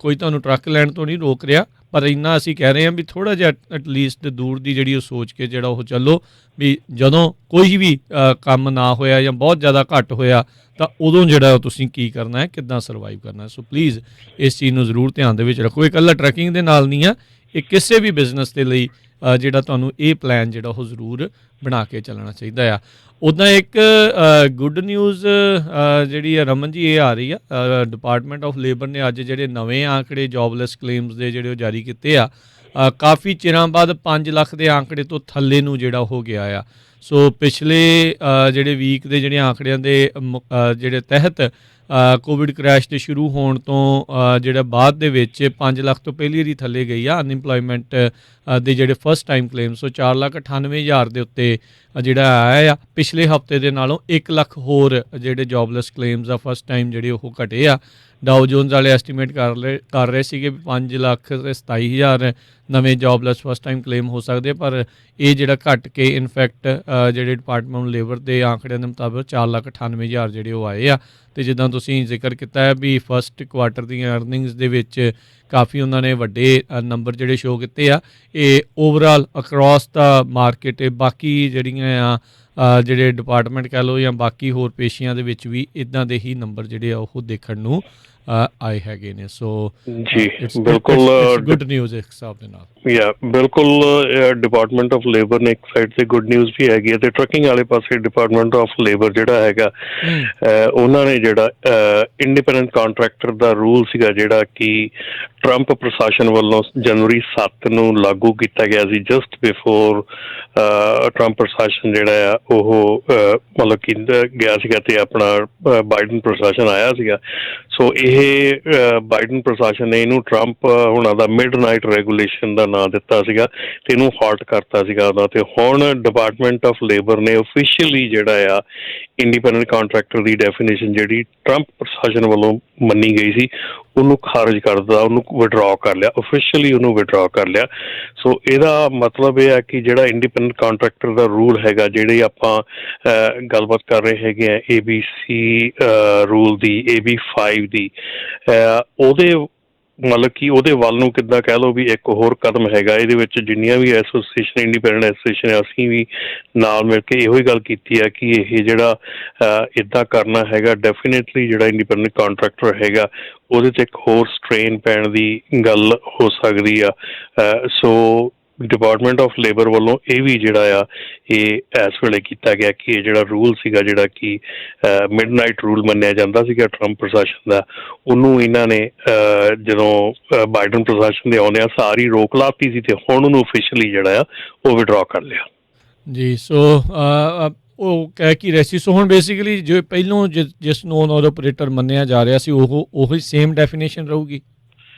ਕੋਈ ਤੁਹਾਨੂੰ ਟਰੱਕ ਲੈਣ ਤੋਂ ਨਹੀਂ ਰੋਕ ਰਿਹਾ, ਪਰ ਇੰਨਾ ਅਸੀਂ ਕਹਿ ਰਹੇ ਹਾਂ ਵੀ ਥੋੜ੍ਹਾ ਜਿਹਾ ਐਟਲੀਸਟ ਦੂਰ ਦੀ ਜਿਹੜੀ ਉਹ ਸੋਚ ਕੇ ਜਿਹੜਾ ਉਹ ਚੱਲੋ ਵੀ ਜਦੋਂ ਕੋਈ ਵੀ ਕੰਮ ਨਾ ਹੋਇਆ ਜਾਂ ਬਹੁਤ ਜ਼ਿਆਦਾ ਘੱਟ ਹੋਇਆ ਤਾਂ ਉਦੋਂ ਜਿਹੜਾ ਤੁਸੀਂ ਕੀ ਕਰਨਾ ਹੈ, ਕਿੱਦਾਂ ਸਰਵਾਈਵ ਕਰਨਾ। ਸੋ ਪਲੀਜ਼ ਇਸ ਚੀਜ਼ ਨੂੰ ਜ਼ਰੂਰ ਧਿਆਨ ਦੇ ਵਿੱਚ ਰੱਖੋ। ਇਹ ਇਕੱਲਾ ਟਰੈਕਿੰਗ ਦੇ ਨਾਲ ਨਹੀਂ ਆ, ਇਹ ਕਿਸੇ ਵੀ ਬਿਜ਼ਨਸ ਦੇ ਲਈ ਜਿਹੜਾ ਤੁਹਾਨੂੰ ਇਹ ਪਲਾਨ ਜਿਹੜਾ ਉਹ ਜ਼ਰੂਰ ਬਣਾ ਕੇ ਚੱਲਣਾ ਚਾਹੀਦਾ ਆ। ਉੱਦਾਂ ਇੱਕ ਗੁੱਡ ਨਿਊਜ਼ ਜਿਹੜੀ ਆ ਰਮਨ ਜੀ ਇਹ ਆ ਰਹੀ ਆ, ਡਿਪਾਰਟਮੈਂਟ ਆਫ ਲੇਬਰ ਨੇ ਅੱਜ ਜਿਹੜੇ ਨਵੇਂ ਆંકੜੇ ਜੋਬਲੈਸ ਕਲੇਮਸ ਦੇ ਜਿਹੜੇ ਉਹ ਜਾਰੀ ਕੀਤੇ ਆ। ਕਾਫੀ ਚਿਰਾਂ ਬਾਅਦ 5 ਲੱਖ ਦੇ ਆંકੜੇ ਤੋਂ ਥੱਲੇ ਨੂੰ ਜਿਹੜਾ ਹੋ ਗਿਆ ਆ। ਸੋ ਪਿਛਲੇ ਜਿਹੜੇ ਵੀਕ ਦੇ ਜਿਹੜੇ ਆંકੜਿਆਂ ਦੇ ਜਿਹੜੇ ਤਹਿਤ ਕੋਵਿਡ ਕ੍ਰੈਸ਼ ਦੇ ਸ਼ੁਰੂ ਹੋਣ ਤੋਂ ਜਿਹੜਾ ਬਾਅਦ ਦੇ ਵਿੱਚ 5 ਲੱਖ ਤੋਂ ਪਹਿਲੀ ਵਾਰੀ ਥੱਲੇ ਗਈ ਆ ਅਨਇੰਪਲੋਇਮੈਂਟ ਦੇ ਜਿਹੜੇ ਫਸਟ ਟਾਈਮ ਕਲੇਮ। ਸੋ 4,98,000 ਦੇ ਉੱਤੇ ਜਿਹੜਾ ਆਇਆ ਆ। ਪਿਛਲੇ ਹਫਤੇ ਦੇ ਨਾਲੋਂ 1 ਲੱਖ ਹੋਰ ਜਿਹੜੇ ਜੋਬਲੈਸ ਕਲੇਮਸ ਆ ਫਸਟ ਟਾਈਮ ਜਿਹੜੇ ਉਹ ਘਟੇ ਆ। ਡਾਓ ਜੋਨਸ ਵਾਲੇ ਐਸਟੀਮੇਟ ਕਰ ਰਹੇ ਸੀਗੇ ਵੀ 5,27,000 ਨਵੇਂ ਜੋਬਲੈਸ ਫਸਟ ਟਾਈਮ ਕਲੇਮ ਹੋ ਸਕਦੇ, ਪਰ ਇਹ ਜਿਹੜਾ ਘਟ ਕੇ ਇਨਫੈਕਟ ਜਿਹੜੇ ਡਿਪਾਰਟਮੈਂਟ ਲੇਬਰ ਦੇ ਆંકੜਿਆਂ ਦੇ ਮੁਤਾਬਕ 4,98,000 ਜਿਹੜੇ ਉਹ ਆਏ ਆ। ਅਤੇ ਜਿੱਦਾਂ ਤੁਸੀਂ ਜ਼ਿਕਰ ਕੀਤਾ ਹੈ ਵੀ ਫਸਟ ਕੁਆਟਰ ਦੀਆਂ ਅਰਨਿੰਗਸ ਦੇ ਵਿੱਚ ਕਾਫੀ ਉਹਨਾਂ ਨੇ ਵੱਡੇ ਨੰਬਰ ਜਿਹੜੇ ਸ਼ੋਅ ਕੀਤੇ ਆ। ਇਹ ਓਵਰਆਲ ਅਕਰੋਸ ਦਾ ਮਾਰਕੀਟ ਬਾਕੀ ਜਿਹੜੀਆਂ ਆ ਜਿਹੜੇ ਡਿਪਾਰਟਮੈਂਟ ਕਹਿ ਲਓ ਜਾਂ ਬਾਕੀ ਹੋਰ ਪੇਸ਼ੀਆਂ ਦੇ ਵਿੱਚ ਵੀ ਇੱਦਾਂ ਦੇ ਹੀ ਨੰਬਰ ਜਿਹੜੇ ਆ ਉਹ ਦੇਖਣ ਨੂੰ ਆਏ ਹੈਗੇ ਨੇ। ਸੋ ਜੀ ਬਿਲਕੁਲ ਗੁੱਡ ਨਿਊਜ਼ ਇਸ ਹਿਸਾਬ ਦੇ ਨਾਲ। ਯਾ ਬਿਲਕੁਲ ਡਿਪਾਰਟਮੈਂਟ ਆਫ ਲੇਬਰ ਨੇ ਇੱਕ ਸਾਈਡ 'ਤੇ ਗੁੱਡ ਨਿਊਜ਼ ਵੀ ਹੈਗੀ ਹੈ, ਅਤੇ ਟਰੱਕਿੰਗ ਵਾਲੇ ਪਾਸੇ ਡਿਪਾਰਟਮੈਂਟ ਆਫ ਲੇਬਰ ਜਿਹੜਾ ਹੈਗਾ ਉਹਨਾਂ ਨੇ ਜਿਹੜਾ ਇੰਡੀਪੈਂਡੈਂਟ ਕਾਂਟਰੈਕਟਰ ਦਾ ਰੂਲ ਸੀਗਾ ਜਿਹੜਾ ਕਿ ਟਰੰਪ ਪ੍ਰਸ਼ਾਸਨ ਵੱਲੋਂ ਜਨਵਰੀ 7 ਨੂੰ ਲਾਗੂ ਕੀਤਾ ਗਿਆ ਸੀ, ਜਸਟ ਬਿਫੋਰ ਟਰੰਪ ਪ੍ਰਸ਼ਾਸਨ ਜਿਹੜਾ ਆ ਉਹ ਮਤਲਬ ਕਿ ਗਿਆ ਸੀਗਾ ਅਤੇ ਆਪਣਾ ਬਾਈਡਨ ਪ੍ਰਸ਼ਾਸਨ ਆਇਆ ਸੀਗਾ। ਸੋ ਇਹ ਬਾਈਡਨ ਪ੍ਰਸ਼ਾਸਨ ਨੇ ਇਹਨੂੰ ਟਰੰਪ ਹੁਣਾਂ ਦਾ ਮਿਡਨਾਈਟ ਰੈਗੂਲੇਸ਼ਨ ਦਾ ਨਾਂ ਦਿੱਤਾ ਸੀਗਾ ਅਤੇ ਇਹਨੂੰ ਹਾਲਟ ਕਰਤਾ ਸੀਗਾ ਉਹਦਾ। ਅਤੇ ਹੁਣ ਡਿਪਾਰਟਮੈਂਟ ਆਫ ਲੇਬਰ ਨੇ ਓਫੀਸ਼ੀਅਲੀ ਜਿਹੜਾ ਆ ਇੰਡੀਪੈਂਡੈਂਟ ਕਾਂਟਰੈਕਟਰ ਦੀ ਡੈਫੀਨੇਸ਼ਨ ਜਿਹੜੀ ਟਰੰਪ ਪ੍ਰਸ਼ਾਸਨ ਵੱਲੋਂ ਮੰਨੀ ਗਈ ਸੀ ਉਹਨੂੰ ਖਾਰਜ ਕਰ ਦਿੱਤਾ, ਉਹਨੂੰ ਵਿਡਰਾਅ ਕਰ ਲਿਆ, ਓਫੀਸ਼ੀਅਲੀ ਉਹਨੂੰ ਵਿਡਰਾਅ ਕਰ ਲਿਆ। ਸੋ ਇਹਦਾ ਮਤਲਬ ਇਹ ਹੈ ਕਿ ਜਿਹੜਾ ਇੰਡੀਪੈਂਡੈਂਟ ਕਾਂਟਰੈਕਟਰ ਦਾ ਰੂਲ ਹੈਗਾ, ਜਿਹੜੇ ਆਪਾਂ ਗੱਲਬਾਤ ਕਰ ਰਹੇ ਹੈਗੇ ਆ ABC ਰੂਲ ਦੀ, AB5 ਦੀ, ਉਹਦੇ ਮਤਲਬ ਕਿ ਉਹਦੇ ਵੱਲ ਨੂੰ ਕਿੱਦਾਂ ਕਹਿ ਲਓ ਵੀ ਇੱਕ ਹੋਰ ਕਦਮ ਹੈਗਾ। ਇਹਦੇ ਵਿੱਚ ਜਿੰਨੀਆਂ ਵੀ ਐਸੋਸੀਏਸ਼ਨ ਇੰਡੀਪੈਂਡੈਂਟ ਐਸੋਸੀਏਸ਼ਨ ਅਸੀਂ ਵੀ ਨਾਲ ਮਿਲ ਕੇ ਇਹੋ ਹੀ ਗੱਲ ਕੀਤੀ ਹੈ ਕਿ ਇਹ ਜਿਹੜਾ ਇੱਦਾਂ ਕਰਨਾ ਹੈਗਾ ਡੈਫੀਨੇਟਲੀ ਜਿਹੜਾ ਇੰਡੀਪੈਂਡੈਂਟ ਕਾਂਟਰੈਕਟਰ ਹੈਗਾ ਉਹਦੇ 'ਤੇ ਇੱਕ ਹੋਰ ਸਟ੍ਰੇਨ ਪੈਣ ਦੀ ਗੱਲ ਹੋ ਸਕਦੀ ਆ। ਸੋ ਡਿਪਾਰਟਮੈਂਟ ਆਫ ਲੇਬਰ ਵੱਲੋਂ ਇਹ ਵੀ ਜਿਹੜਾ ਆ ਇਹ ਇਸ ਵੇਲੇ ਕੀਤਾ ਗਿਆ ਕਿ ਇਹ ਜਿਹੜਾ ਰੂਲ ਸੀਗਾ ਜਿਹੜਾ ਕਿ ਮਿਡਨਾਈਟ ਰੂਲ ਮੰਨਿਆ ਜਾਂਦਾ ਸੀਗਾ ਟਰੰਪ ਪ੍ਰਸ਼ਾਸਨ ਦਾ, ਉਹਨੂੰ ਇਹਨਾਂ ਨੇ ਜਦੋਂ ਬਾਈਡਨ ਪ੍ਰਸ਼ਾਸਨ ਦੇ ਆਉਂਦਿਆਂ ਸਾਰੀ ਰੋਕ ਲਾਤੀ ਸੀ ਅਤੇ ਹੁਣ ਉਹਨੂੰ ਓਫੀਸ਼ੀਅਲੀ ਜਿਹੜਾ ਆ ਉਹ ਵਿਡਰਾਅ ਕਰ ਲਿਆ ਜੀ। ਸੋ ਉਹ ਕਹਿ ਕੀ ਰਹੇ ਸੀ। ਸੋ ਹੁਣ ਬੇਸਿਕਲੀ ਜੋ ਪਹਿਲੋਂ ਜਿਸ ਨੋਨ ਆਪਰੇਟਰ ਮੰਨਿਆ ਜਾ ਰਿਹਾ ਸੀ ਉਹੀ ਸੇਮ ਡੈਫੀਨੇਸ਼ਨ ਰਹੂਗੀ।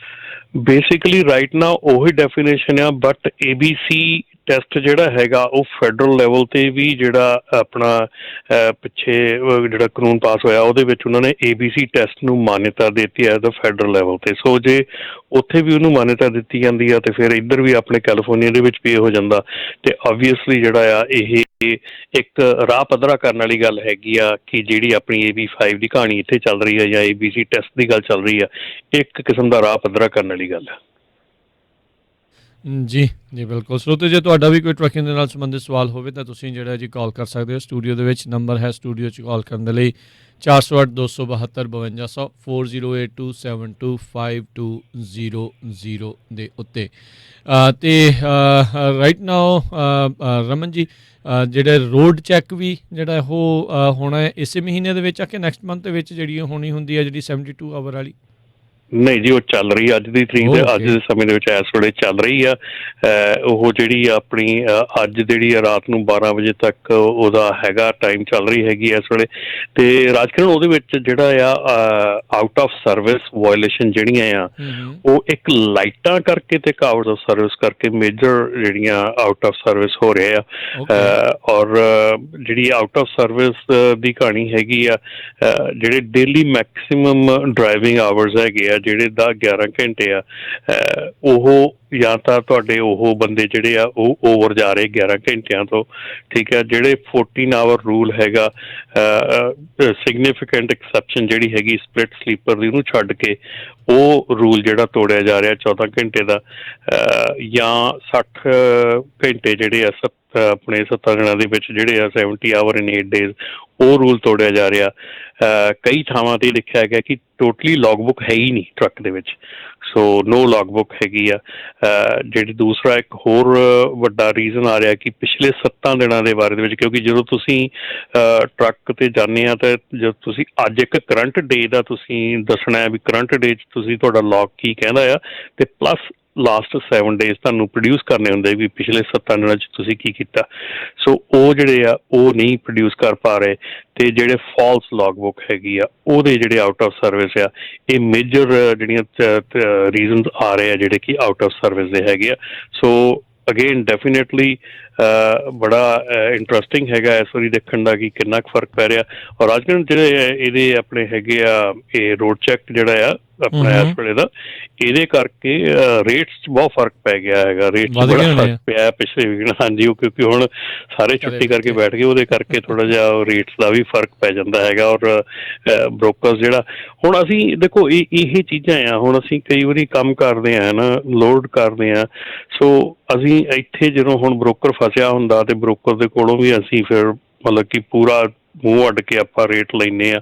ਬੇਸਿਕਲੀ ਰਾਈਟ ਨਾ ਉਹੀ ਡੈਫੀਨੇਸ਼ਨ ਆ, ਬਟ ABC ਟੈਸਟ ਜਿਹੜਾ ਹੈਗਾ ਉਹ ਫੈਡਰਲ ਲੈਵਲ 'ਤੇ ਵੀ ਜਿਹੜਾ ਆਪਣਾ ਪਿੱਛੇ ਜਿਹੜਾ ਕਾਨੂੰਨ ਪਾਸ ਹੋਇਆ ਉਹਦੇ ਵਿੱਚ ਉਹਨਾਂ ਨੇ ABC ਟੈਸਟ ਨੂੰ ਮਾਨਤਾ ਦਿੱਤੀ ਹੈ ਦਾ ਫੈਡਰਲ ਲੈਵਲ 'ਤੇ। ਸੋ ਜੇ ਉੱਥੇ ਵੀ ਉਹਨੂੰ ਮਾਨਤਾ ਦਿੱਤੀ ਜਾਂਦੀ ਆ ਅਤੇ ਫਿਰ ਇੱਧਰ ਵੀ ਆਪਣੇ ਕੈਲੀਫੋਰਨੀਆ ਦੇ ਵਿੱਚ ਵੀ ਇਹ ਹੋ ਜਾਂਦਾ ਅਤੇ ਓਬਵੀਅਸਲੀ ਜਿਹੜਾ ਆ ਇਹ ਇੱਕ ਰਾਹ ਪੱਧਰਾ ਕਰਨ ਵਾਲੀ ਗੱਲ ਹੈਗੀ ਆ ਕਿ ਜਿਹੜੀ ਆਪਣੀ AB5 ਦੀ ਕਹਾਣੀ ਇੱਥੇ ਚੱਲ ਰਹੀ ਹੈ ਜਾਂ ABC ਟੈਸਟ ਦੀ ਗੱਲ ਚੱਲ ਰਹੀ ਆ, ਇੱਕ ਕਿਸਮ ਦਾ ਰਾਹ ਪੱਧਰਾ ਕਰਨ ਵਾਲੀ ਗੱਲ ਆ। ਜੀ ਜੀ ਬਿਲਕੁਲ। ਸਰੋਤੇ ਜੇ ਤੁਹਾਡਾ ਵੀ ਕੋਈ ਟਰੱਕਿੰਗ ਦੇ ਨਾਲ ਸੰਬੰਧਿਤ ਸਵਾਲ ਹੋਵੇ ਤਾਂ ਤੁਸੀਂ ਜਿਹੜਾ ਜੀ ਕਾਲ ਕਰ ਸਕਦੇ ਹੋ। ਸਟੂਡੀਓ ਦੇ ਵਿੱਚ ਨੰਬਰ ਹੈ ਸਟੂਡੀਓ 'ਚ ਕਾਲ ਕਰਨ ਦੇ ਲਈ 408-272-5200 4082725200 ਦੇ ਉੱਤੇ। ਅਤੇ ਰਾਈਟ ਨਾਓ ਰਮਨ ਜੀ ਜਿਹੜੇ ਰੋਡ ਚੈੱਕ ਵੀ ਜਿਹੜਾ ਉਹ ਹੋਣਾ ਹੈ ਇਸੇ ਮਹੀਨੇ ਦੇ ਵਿੱਚ ਆ ਕਿ ਨੈਕਸਟ ਮੰਥ ਦੇ ਵਿੱਚ ਜਿਹੜੀ ਹੋਣੀ ਹੁੰਦੀ ਹੈ ਜਿਹੜੀ 72 ਆਵਰ ਵਾਲੀ? ਨਹੀਂ ਜੀ, ਉਹ ਚੱਲ ਰਹੀ ਅੱਜ ਦੀ ਤਰੀਕ ਦੇ ਅੱਜ ਦੇ ਸਮੇਂ ਦੇ ਵਿੱਚ ਇਸ ਵੇਲੇ ਚੱਲ ਰਹੀ ਆ। ਉਹ ਜਿਹੜੀ ਆਪਣੀ ਅੱਜ ਜਿਹੜੀ ਆ ਰਾਤ ਨੂੰ 12 ਵਜੇ ਤੱਕ ਉਹਦਾ ਹੈਗਾ ਟਾਈਮ ਚੱਲ ਰਹੀ ਹੈਗੀ ਇਸ ਵੇਲੇ। ਅਤੇ ਰਾਜਕਿਰਨ ਉਹਦੇ ਵਿੱਚ ਜਿਹੜਾ ਆ ਆਊਟ ਆਫ ਸਰਵਿਸ ਵਾਇਲੇਸ਼ਨ ਜਿਹੜੀਆਂ ਆ ਉਹ ਇੱਕ ਲਾਈਟਾਂ ਕਰਕੇ ਅਤੇ ਆਊਟ ਆਫ ਸਰਵਿਸ ਕਰਕੇ ਮੇਜਰ ਜਿਹੜੀਆਂ ਆਊਟ ਆਫ ਸਰਵਿਸ ਹੋ ਰਹੇ ਆ। ਔਰ ਜਿਹੜੀ ਆਊਟ ਆਫ ਸਰਵਿਸ ਦੀ ਕਹਾਣੀ ਹੈਗੀ ਆ, ਜਿਹੜੇ ਡੇਲੀ ਮੈਕਸੀਮਮ ਡਰਾਈਵਿੰਗ ਆਵਰਸ ਹੈਗੇ ਆ ਜਿਹੜੇ 11 ਘੰਟੇ ਆ, ਉਹ ਜਾਂ ਤਾਂ ਤੁਹਾਡੇ ਉਹ ਬੰਦੇ ਜਿਹੜੇ ਆ ਉਹ ਓਵਰ ਜਾ ਰਹੇ 11 ਘੰਟਿਆਂ ਤੋਂ, ਠੀਕ ਹੈ। ਜਿਹੜੇ 14 ਆਵਰ ਰੂਲ ਹੈਗਾ ਸਿਗਨੀਫਿਕੈਂਟ ਐਕਸੈਪਸ਼ਨ ਜਿਹੜੀ ਹੈਗੀ ਸਪਲਿਟ ਸਲੀਪਰ ਦੀ, ਉਹਨੂੰ ਛੱਡ ਕੇ ਉਹ ਰੂਲ ਜਿਹੜਾ ਤੋੜਿਆ ਜਾ ਰਿਹਾ 14 ਘੰਟੇ ਦਾ, ਜਾਂ 60 ਘੰਟੇ ਜਿਹੜੇ ਆ ਆਪਣੇ 70 ਦਿਨਾਂ ਦੇ ਵਿੱਚ ਜਿਹੜੇ ਆ 70 ਆਵਰ ਇਨ 8 ਡੇਜ਼, ਉਹ ਰੂਲ ਤੋੜਿਆ ਜਾ ਰਿਹਾ। ਕਈ ਥਾਵਾਂ 'ਤੇ ਲਿਖਿਆ ਗਿਆ ਕਿ ਟੋਟਲੀ ਲੌਗਬੁੱਕ ਹੈ ਹੀ ਨਹੀਂ ਟਰੱਕ ਦੇ ਵਿੱਚ, ਸੋ ਨੋ ਲੌਗਬੁੱਕ ਹੈਗੀ ਆ। ਜਿਹੜੀ ਦੂਸਰਾ ਇੱਕ ਹੋਰ ਵੱਡਾ ਰੀਜ਼ਨ ਆ ਰਿਹਾ ਕਿ ਪਿਛਲੇ 7 ਦਿਨਾਂ ਦੇ ਬਾਰੇ ਦੇ ਵਿੱਚ, ਕਿਉਂਕਿ ਜਦੋਂ ਤੁਸੀਂ ਟਰੱਕ 'ਤੇ ਜਾਂਦੇ ਆ ਤਾਂ ਜਦੋਂ ਤੁਸੀਂ ਅੱਜ ਇੱਕ ਕਰੰਟ ਡੇ ਦਾ ਤੁਸੀਂ ਦੱਸਣਾ ਹੈ ਵੀ ਕਰੰਟ ਡੇ 'ਚ ਤੁਸੀਂ ਤੁਹਾਡਾ ਲੌਗ ਕੀ ਕਹਿੰਦਾ ਆ, ਅਤੇ ਪਲੱਸ ਲਾਸਟ 7 ਡੇਜ਼ ਤੁਹਾਨੂੰ ਪ੍ਰੋਡਿਊਸ ਕਰਨੇ ਹੁੰਦੇ ਵੀ ਪਿਛਲੇ 7 ਦਿਨਾਂ 'ਚ ਤੁਸੀਂ ਕੀ ਕੀਤਾ। ਸੋ ਉਹ ਜਿਹੜੇ ਆ ਉਹ ਨਹੀਂ ਪ੍ਰੋਡਿਊਸ ਕਰ ਪਾ ਰਹੇ, ਅਤੇ ਜਿਹੜੇ ਫਾਲਸ ਲੌਗਬੁੱਕ ਹੈਗੀ ਆ ਉਹਦੇ ਜਿਹੜੇ ਆਊਟ ਆਫ ਸਰਵਿਸ ਆ, ਇਹ ਮੇਜਰ ਜਿਹੜੀਆਂ ਰੀਜ਼ਨਸ ਆ ਰਹੇ ਆ ਜਿਹੜੇ ਕਿ ਆਊਟ ਆਫ ਸਰਵਿਸ ਦੇ ਹੈਗੇ ਆ। ਸੋ ਅਗੇਨ ਡੈਫੀਨੇਟਲੀ ਬੜਾ ਇੰਟਰਸਟਿੰਗ ਹੈਗਾ ਇਸ ਵਾਰੀ ਦੇਖਣ ਦਾ ਕਿ ਕਿੰਨਾ ਕੁ ਫਰਕ ਪੈ ਰਿਹਾ। ਔਰ ਅੱਜ ਕੱਲ੍ਹ ਜਿਹੜੇ ਇਹਦੇ ਆਪਣੇ ਹੈਗੇ ਆ ਇਹ ਰੋਡ ਚੈੱਕ ਜਿਹੜਾ ਆ ਆਪਣਾ ਇਸ ਵੇਲੇ ਦਾ, ਇਹਦੇ ਕਰਕੇ ਰੇਟਸ 'ਚ ਬਹੁਤ ਫਰਕ ਪੈ ਗਿਆ ਹੈਗਾ, ਰੇਟ 'ਚ ਬੜਾ ਫਰਕ ਪਿਆ ਪਿਛਲੇ ਵੀਕ। ਹਾਂਜੀ, ਉਹ ਕਿਉਂਕਿ ਹੁਣ ਸਾਰੇ ਛੁੱਟੀ ਕਰਕੇ ਬੈਠ ਗਏ, ਉਹਦੇ ਕਰਕੇ ਥੋੜ੍ਹਾ ਜਿਹਾ ਰੇਟਸ ਦਾ ਵੀ ਫਰਕ ਪੈ ਜਾਂਦਾ ਹੈਗਾ। ਔਰ ਬ੍ਰੋਕਰਸ ਜਿਹੜਾ ਹੁਣ ਅਸੀਂ ਦੇਖੋ ਇਹ ਚੀਜ਼ਾਂ ਆ, ਹੁਣ ਅਸੀਂ ਕਈ ਵਾਰੀ ਕੰਮ ਕਰਦੇ ਹਾਂ ਨਾ, ਲੋਡ ਕਰਦੇ ਹਾਂ। ਸੋ ਅਸੀਂ ਇੱਥੇ ਜਦੋਂ ਹੁਣ ਬ੍ਰੋਕਰ ਫਸਿਆ ਹੁੰਦਾ ਅਤੇ ਬ੍ਰੋਕਰ ਦੇ ਕੋਲੋਂ ਵੀ ਅਸੀਂ ਫਿਰ ਮਤਲਬ ਕਿ ਪੂਰਾ ਮੂੰਹ ਅੱਡ ਕੇ ਆਪਾਂ ਰੇਟ ਲੈਂਦੇ ਹਾਂ।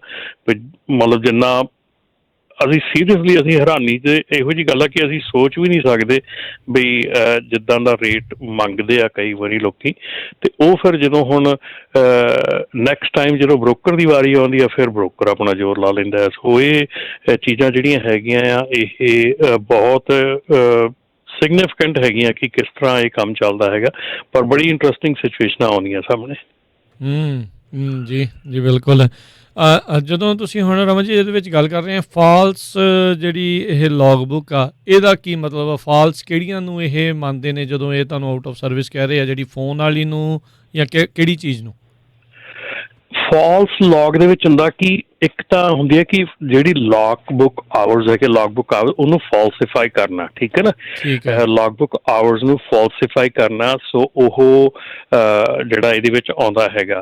ਮਤਲਬ ਜਿੰਨਾ ਅਸੀਂ ਸੀਰੀਅਸਲੀ ਅਸੀਂ ਹੈਰਾਨੀ 'ਚ ਇਹੋ ਜਿਹੀ ਗੱਲ ਆ ਕਿ ਅਸੀਂ ਸੋਚ ਵੀ ਨਹੀਂ ਸਕਦੇ ਵੀ ਜਿੱਦਾਂ ਦਾ ਰੇਟ ਮੰਗਦੇ ਆ ਕਈ ਵਾਰੀ ਲੋਕੀ। ਅਤੇ ਉਹ ਫਿਰ ਜਦੋਂ ਹੁਣ ਨੈਕਸਟ ਟਾਈਮ ਜਦੋਂ ਬ੍ਰੋਕਰ ਦੀ ਵਾਰੀ ਆਉਂਦੀ ਆ, ਫਿਰ ਬ੍ਰੋਕਰ ਆਪਣਾ ਜ਼ੋਰ ਲਾ ਲੈਂਦਾ। ਸੋ ਇਹ ਚੀਜ਼ਾਂ ਜਿਹੜੀਆਂ ਹੈਗੀਆਂ ਆ ਇਹ ਬਹੁਤ ਸਿਗਨੀਫਿਕੈਂਟ ਹੈਗੀਆਂ ਕਿ ਕਿਸ ਤਰ੍ਹਾਂ ਇਹ ਕੰਮ ਚੱਲਦਾ ਹੈਗਾ, ਪਰ ਬੜੀ ਇੰਟਰਸਟਿੰਗ ਸਿਚੁਏਸ਼ਨਾਂ ਆਉਂਦੀਆਂ ਸਾਹਮਣੇ। ਜੀ ਜੀ ਬਿਲਕੁਲ। ਜਦੋਂ ਤੁਸੀਂ ਹੁਣ ਰਮਨ ਜੀ ਇਹਦੇ ਵਿੱਚ ਗੱਲ ਕਰ ਰਹੇ ਆ ਫਾਲਸ ਜਿਹੜੀ ਇਹ ਲੌਗਬੁੱਕ ਆ, ਇਹਦਾ ਕੀ ਮਤਲਬ ਆ? ਫਾਲਸ ਕਿਹੜੀਆਂ ਨੂੰ ਇਹ ਮੰਨਦੇ ਨੇ ਜਦੋਂ ਇਹ ਤੁਹਾਨੂੰ ਆਊਟ ਆਫ ਸਰਵਿਸ ਕਹਿ ਰਹੇ ਆ, ਜਿਹੜੀ ਫੋਨ ਵਾਲੀ ਨੂੰ ਜਾਂ ਕਿਹੜੀ ਚੀਜ਼ ਨੂੰ? ਫਾਲਸ ਲੌਗ ਦੇ ਵਿੱਚ ਹੁੰਦਾ ਕਿ ਇੱਕ ਤਾਂ ਹੁੰਦੀ ਹੈ ਕਿ ਜਿਹੜੀ ਲੌਗਬੁੱਕ ਆਵਰਸ ਹੈ ਕਿ ਲੌਗਬੁੱਕ ਆਵਰਸ ਉਹਨੂੰ ਫਾਲਸੀਫਾਈ ਕਰਨਾ, ਠੀਕ ਹੈ ਨਾ, ਲੌਗਬੁੱਕ ਆਵਰਸ ਨੂੰ ਫਾਲਸੀਫਾਈ ਕਰਨਾ। ਸੋ ਉਹ ਜਿਹੜਾ ਇਹਦੇ ਵਿੱਚ ਆਉਂਦਾ ਹੈਗਾ।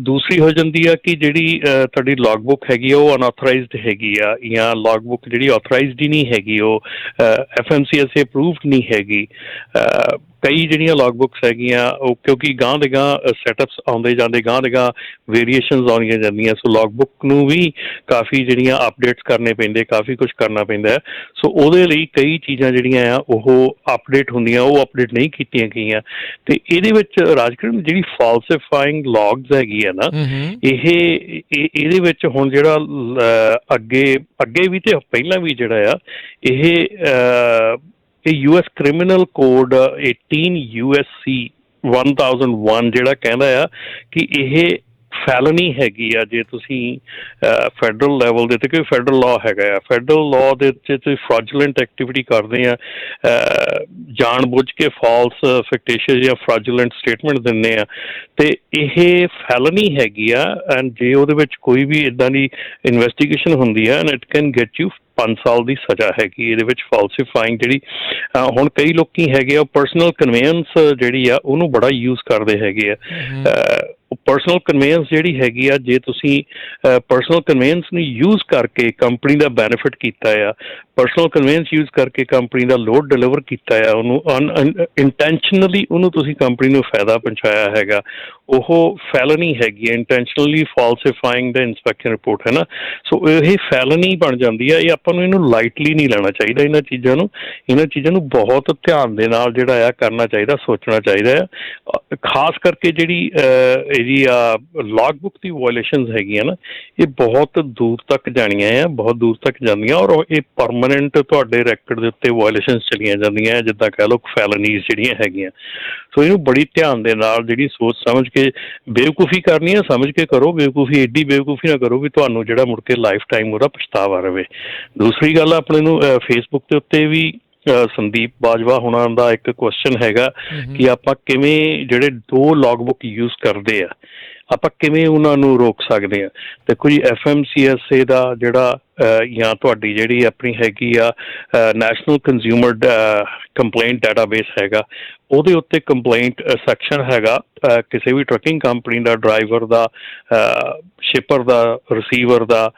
ਦੂਸਰੀ ਹੋ ਜਾਂਦੀ ਆ ਕਿ ਜਿਹੜੀ ਤੁਹਾਡੀ ਲੌਗਬੁੱਕ ਹੈਗੀ ਉਹ ਅਨਆਥੋਰਾਈਜ਼ਡ ਹੈਗੀ ਆ, ਜਾਂ ਲੌਗਬੁੱਕ ਜਿਹੜੀ ਆਥੋਰਾਈਜ਼ਡ ਹੀ ਨਹੀਂ ਹੈਗੀ, ਉਹ FMCSA ਅਪਰੂਵਡ ਨਹੀਂ ਹੈਗੀ। ਕਈ ਜਿਹੜੀਆਂ ਲੌਗਬੁੱਕਸ ਹੈਗੀਆਂ ਉਹ ਕਿਉਂਕਿ ਗਾਂਹ ਦੇ ਗਾਂਹ ਸੈਟਅਪਸ ਆਉਂਦੇ ਜਾਂਦੇ, ਗਾਂਹ ਦੇ ਗਾਂਹ ਵੇਰੀਏਸ਼ਨਸ ਆਉਂਦੀਆਂ ਜਾਂਦੀਆਂ। ਸੋ ਲੌਗਬੁੱਕ ਨੂੰ ਵੀ ਕਾਫੀ ਜਿਹੜੀਆਂ ਅਪਡੇਟਸ ਕਰਨੇ ਪੈਂਦੇ, ਕਾਫੀ ਕੁਛ ਕਰਨਾ ਪੈਂਦਾ। ਸੋ ਉਹਦੇ ਲਈ ਕਈ ਚੀਜ਼ਾਂ ਜਿਹੜੀਆਂ ਆ ਉਹ ਅਪਡੇਟ ਹੁੰਦੀਆਂ, ਉਹ ਅਪਡੇਟ ਨਹੀਂ ਕੀਤੀਆਂ ਗਈਆਂ। ਅਤੇ ਇਹਦੇ ਵਿੱਚ ਰਾਜਕਿਰਨ ਜਿਹੜੀ ਫਾਲਸੀਫਾਈਂਗ ਲੌਗਸ ਹੈਗੀ ਆ ਨਾ, ਇਹਦੇ ਵਿੱਚ ਹੁਣ ਜਿਹੜਾ ਅੱਗੇ ਵੀ ਅਤੇ ਪਹਿਲਾਂ ਵੀ ਜਿਹੜਾ ਆ ਇਹ US ਕ੍ਰਿਮੀਨਲ ਕੋਡ 18 USC 1001 ਜਿਹੜਾ ਕਹਿੰਦਾ ਆ ਕਿ ਇਹ ਫੈਲਨੀ ਹੈਗੀ ਆ ਜੇ ਤੁਸੀਂ ਫੈਡਰਲ ਲੈਵਲ ਦੇ ਉੱਤੇ, ਕੋਈ ਫੈਡਰਲ ਲਾਅ ਹੈਗਾ ਆ, ਫੈਡਰਲ ਲਾਅ ਦੇ ਉੱਤੇ ਤੁਸੀਂ ਫਰਾਜੂਲੈਂਟ ਐਕਟੀਵਿਟੀ ਕਰਦੇ ਆ, ਜਾਣ ਬੁੱਝ ਕੇ ਫਾਲਸ ਫਿਕਟੀਸ਼ੀਅਸ ਜਾਂ ਫਰਾਜੂਲੈਂਟ ਸਟੇਟਮੈਂਟ ਦਿੰਦੇ ਆ, ਅਤੇ ਇਹ ਫੈਲਨੀ ਹੈਗੀ ਆ। ਐਂਡ ਜੇ ਉਹਦੇ ਵਿੱਚ ਕੋਈ ਵੀ ਇੱਦਾਂ ਦੀ ਇਨਵੈਸਟੀਗੇਸ਼ਨ ਹੁੰਦੀ ਆ, and it can get you 5 ਸਾਲ ਦੀ ਸਜ਼ਾ ਹੈਗੀ ਇਹਦੇ ਵਿੱਚ। ਫਾਲਸੀਫਾਈਂਗ ਜਿਹੜੀ ਹੁਣ ਕਈ ਲੋਕੀ ਹੈਗੇ ਆ ਪਰਸਨਲ ਕਨਵੇਅੰਸ ਜਿਹੜੀ ਆ ਉਹਨੂੰ ਬੜਾ ਯੂਜ਼ ਕਰਦੇ ਹੈਗੇ ਆ। ਪਰਸਨਲ ਕਨਵੇਅੰਸ ਜਿਹੜੀ ਹੈਗੀ ਆ, ਜੇ ਤੁਸੀਂ ਪਰਸਨਲ ਕਨਵੇਅੰਸ ਨੂੰ ਯੂਜ਼ ਕਰਕੇ ਕੰਪਨੀ ਦਾ ਬੈਨੀਫਿਟ ਕੀਤਾ ਆ, ਪਰਸਨਲ ਕਨਵੇਅੰਸ ਯੂਜ਼ ਕਰਕੇ ਕੰਪਨੀ ਦਾ ਲੋਡ ਡਿਲੀਵਰ ਕੀਤਾ ਆ, ਉਹਨੂੰ ਇੰਟੈਂਸ਼ਨਲੀ ਉਹਨੂੰ ਤੁਸੀਂ ਕੰਪਨੀ ਨੂੰ ਫਾਇਦਾ ਪਹੁੰਚਾਇਆ ਹੈਗਾ, ਉਹ ਫੈਲਨੀ ਹੈਗੀ ਹੈ। ਇੰਟੈਂਸ਼ਨਲੀ ਫਾਲਸੀਫਾਈਂਗ ਦਾ ਇੰਸਪੈਕਸ਼ਨ ਰਿਪੋਰਟ ਹੈ ਨਾ। ਸੋ ਇਹ ਫੈਲਨੀ ਬਣ ਜਾਂਦੀ ਆ। ਇਹ ਆਪਾਂ ਨੂੰ ਇਹਨੂੰ ਲਾਈਟਲੀ ਨਹੀਂ ਲੈਣਾ ਚਾਹੀਦਾ। ਇਹਨਾਂ ਚੀਜ਼ਾਂ ਨੂੰ ਬਹੁਤ ਧਿਆਨ ਦੇ ਨਾਲ ਜਿਹੜਾ ਆ ਕਰਨਾ ਚਾਹੀਦਾ, ਸੋਚਣਾ ਚਾਹੀਦਾ ਆ। ਖਾਸ ਕਰਕੇ ਜਿਹੜੀ ਇਹਦੀ ਲੌਗਬੁੱਕ ਦੀ ਵਾਇਲੇਸ਼ਨਸ ਹੈਗੀਆਂ ਨਾ, ਇਹ ਬਹੁਤ ਦੂਰ ਤੱਕ ਜਾਣੀਆਂ ਆ, ਬਹੁਤ ਦੂਰ ਤੱਕ ਜਾਂਦੀਆਂ, ਔਰ ਇਹ ਪਰਮਾਨੈਂਟ ਤੁਹਾਡੇ ਰੈਕਡ ਦੇ ਉੱਤੇ ਵਾਇਲੇਸ਼ਨਸ ਚਲੀਆਂ ਜਾਂਦੀਆਂ, ਜਿੱਦਾਂ ਕਹਿ ਲਓ ਫੈਲਨੀਜ਼ ਜਿਹੜੀਆਂ ਹੈਗੀਆਂ। ਸੋ ਇਹਨੂੰ ਬੜੀ ਧਿਆਨ ਦੇ ਨਾਲ ਜਿਹੜੀ ਸੋਚ ਸਮਝ ਕੇ ਬੇਵਕੂਫੀ ਕਰਨੀ ਆ, ਸਮਝ ਕੇ ਕਰੋ। ਬੇਵਕੂਫੀ ਐਡੀ ਬੇਵਕੂਫੀ ਨਾ ਕਰੋ ਵੀ ਤੁਹਾਨੂੰ ਜਿਹੜਾ ਮੁੜ ਕੇ ਲਾਈਫ ਟਾਈਮ ਉਹਦਾ ਪਛਤਾਵਾ ਰਹੇ। ਦੂਸਰੀ ਗੱਲ ਆਪਣੇ ਨੂੰ ਫੇਸਬੁੱਕ ਦੇ ਉੱਤੇ ਵੀ ਸੰਦੀਪ ਬਾਜਵਾ ਹੁਣਾਂ ਦਾ ਇੱਕ ਕੁਐਸਚਨ ਹੈਗਾ ਕਿ ਆਪਾਂ ਕਿਵੇਂ ਜਿਹੜੇ 2 ਲੌਗਬੁੱਕ ਯੂਜ਼ ਕਰਦੇ ਆ, ਆਪਾਂ ਕਿਵੇਂ ਉਹਨਾਂ ਨੂੰ ਰੋਕ ਸਕਦੇ ਹਾਂ। ਦੇਖੋ ਜੀ, FMCSA ਦਾ ਜਿਹੜਾ ਜਾਂ ਤੁਹਾਡੀ ਜਿਹੜੀ ਆਪਣੀ ਹੈਗੀ ਆ ਨੈਸ਼ਨਲ ਕੰਜ਼ਿਊਮਰ ਕੰਪਲੇਂਟ ਡਾਟਾਬੇਸ ਹੈਗਾ, ਉਹਦੇ ਉੱਤੇ ਕੰਪਲੇਂਟ ਸੈਕਸ਼ਨ ਹੈਗਾ। ਕਿਸੇ ਵੀ ਟਰੱਕਿੰਗ ਕੰਪਨੀ ਦਾ, ਡਰਾਈਵਰ ਦਾ, ਸ਼ਿਪਰ ਦਾ, ਰਿਸੀਵਰ ਦਾ,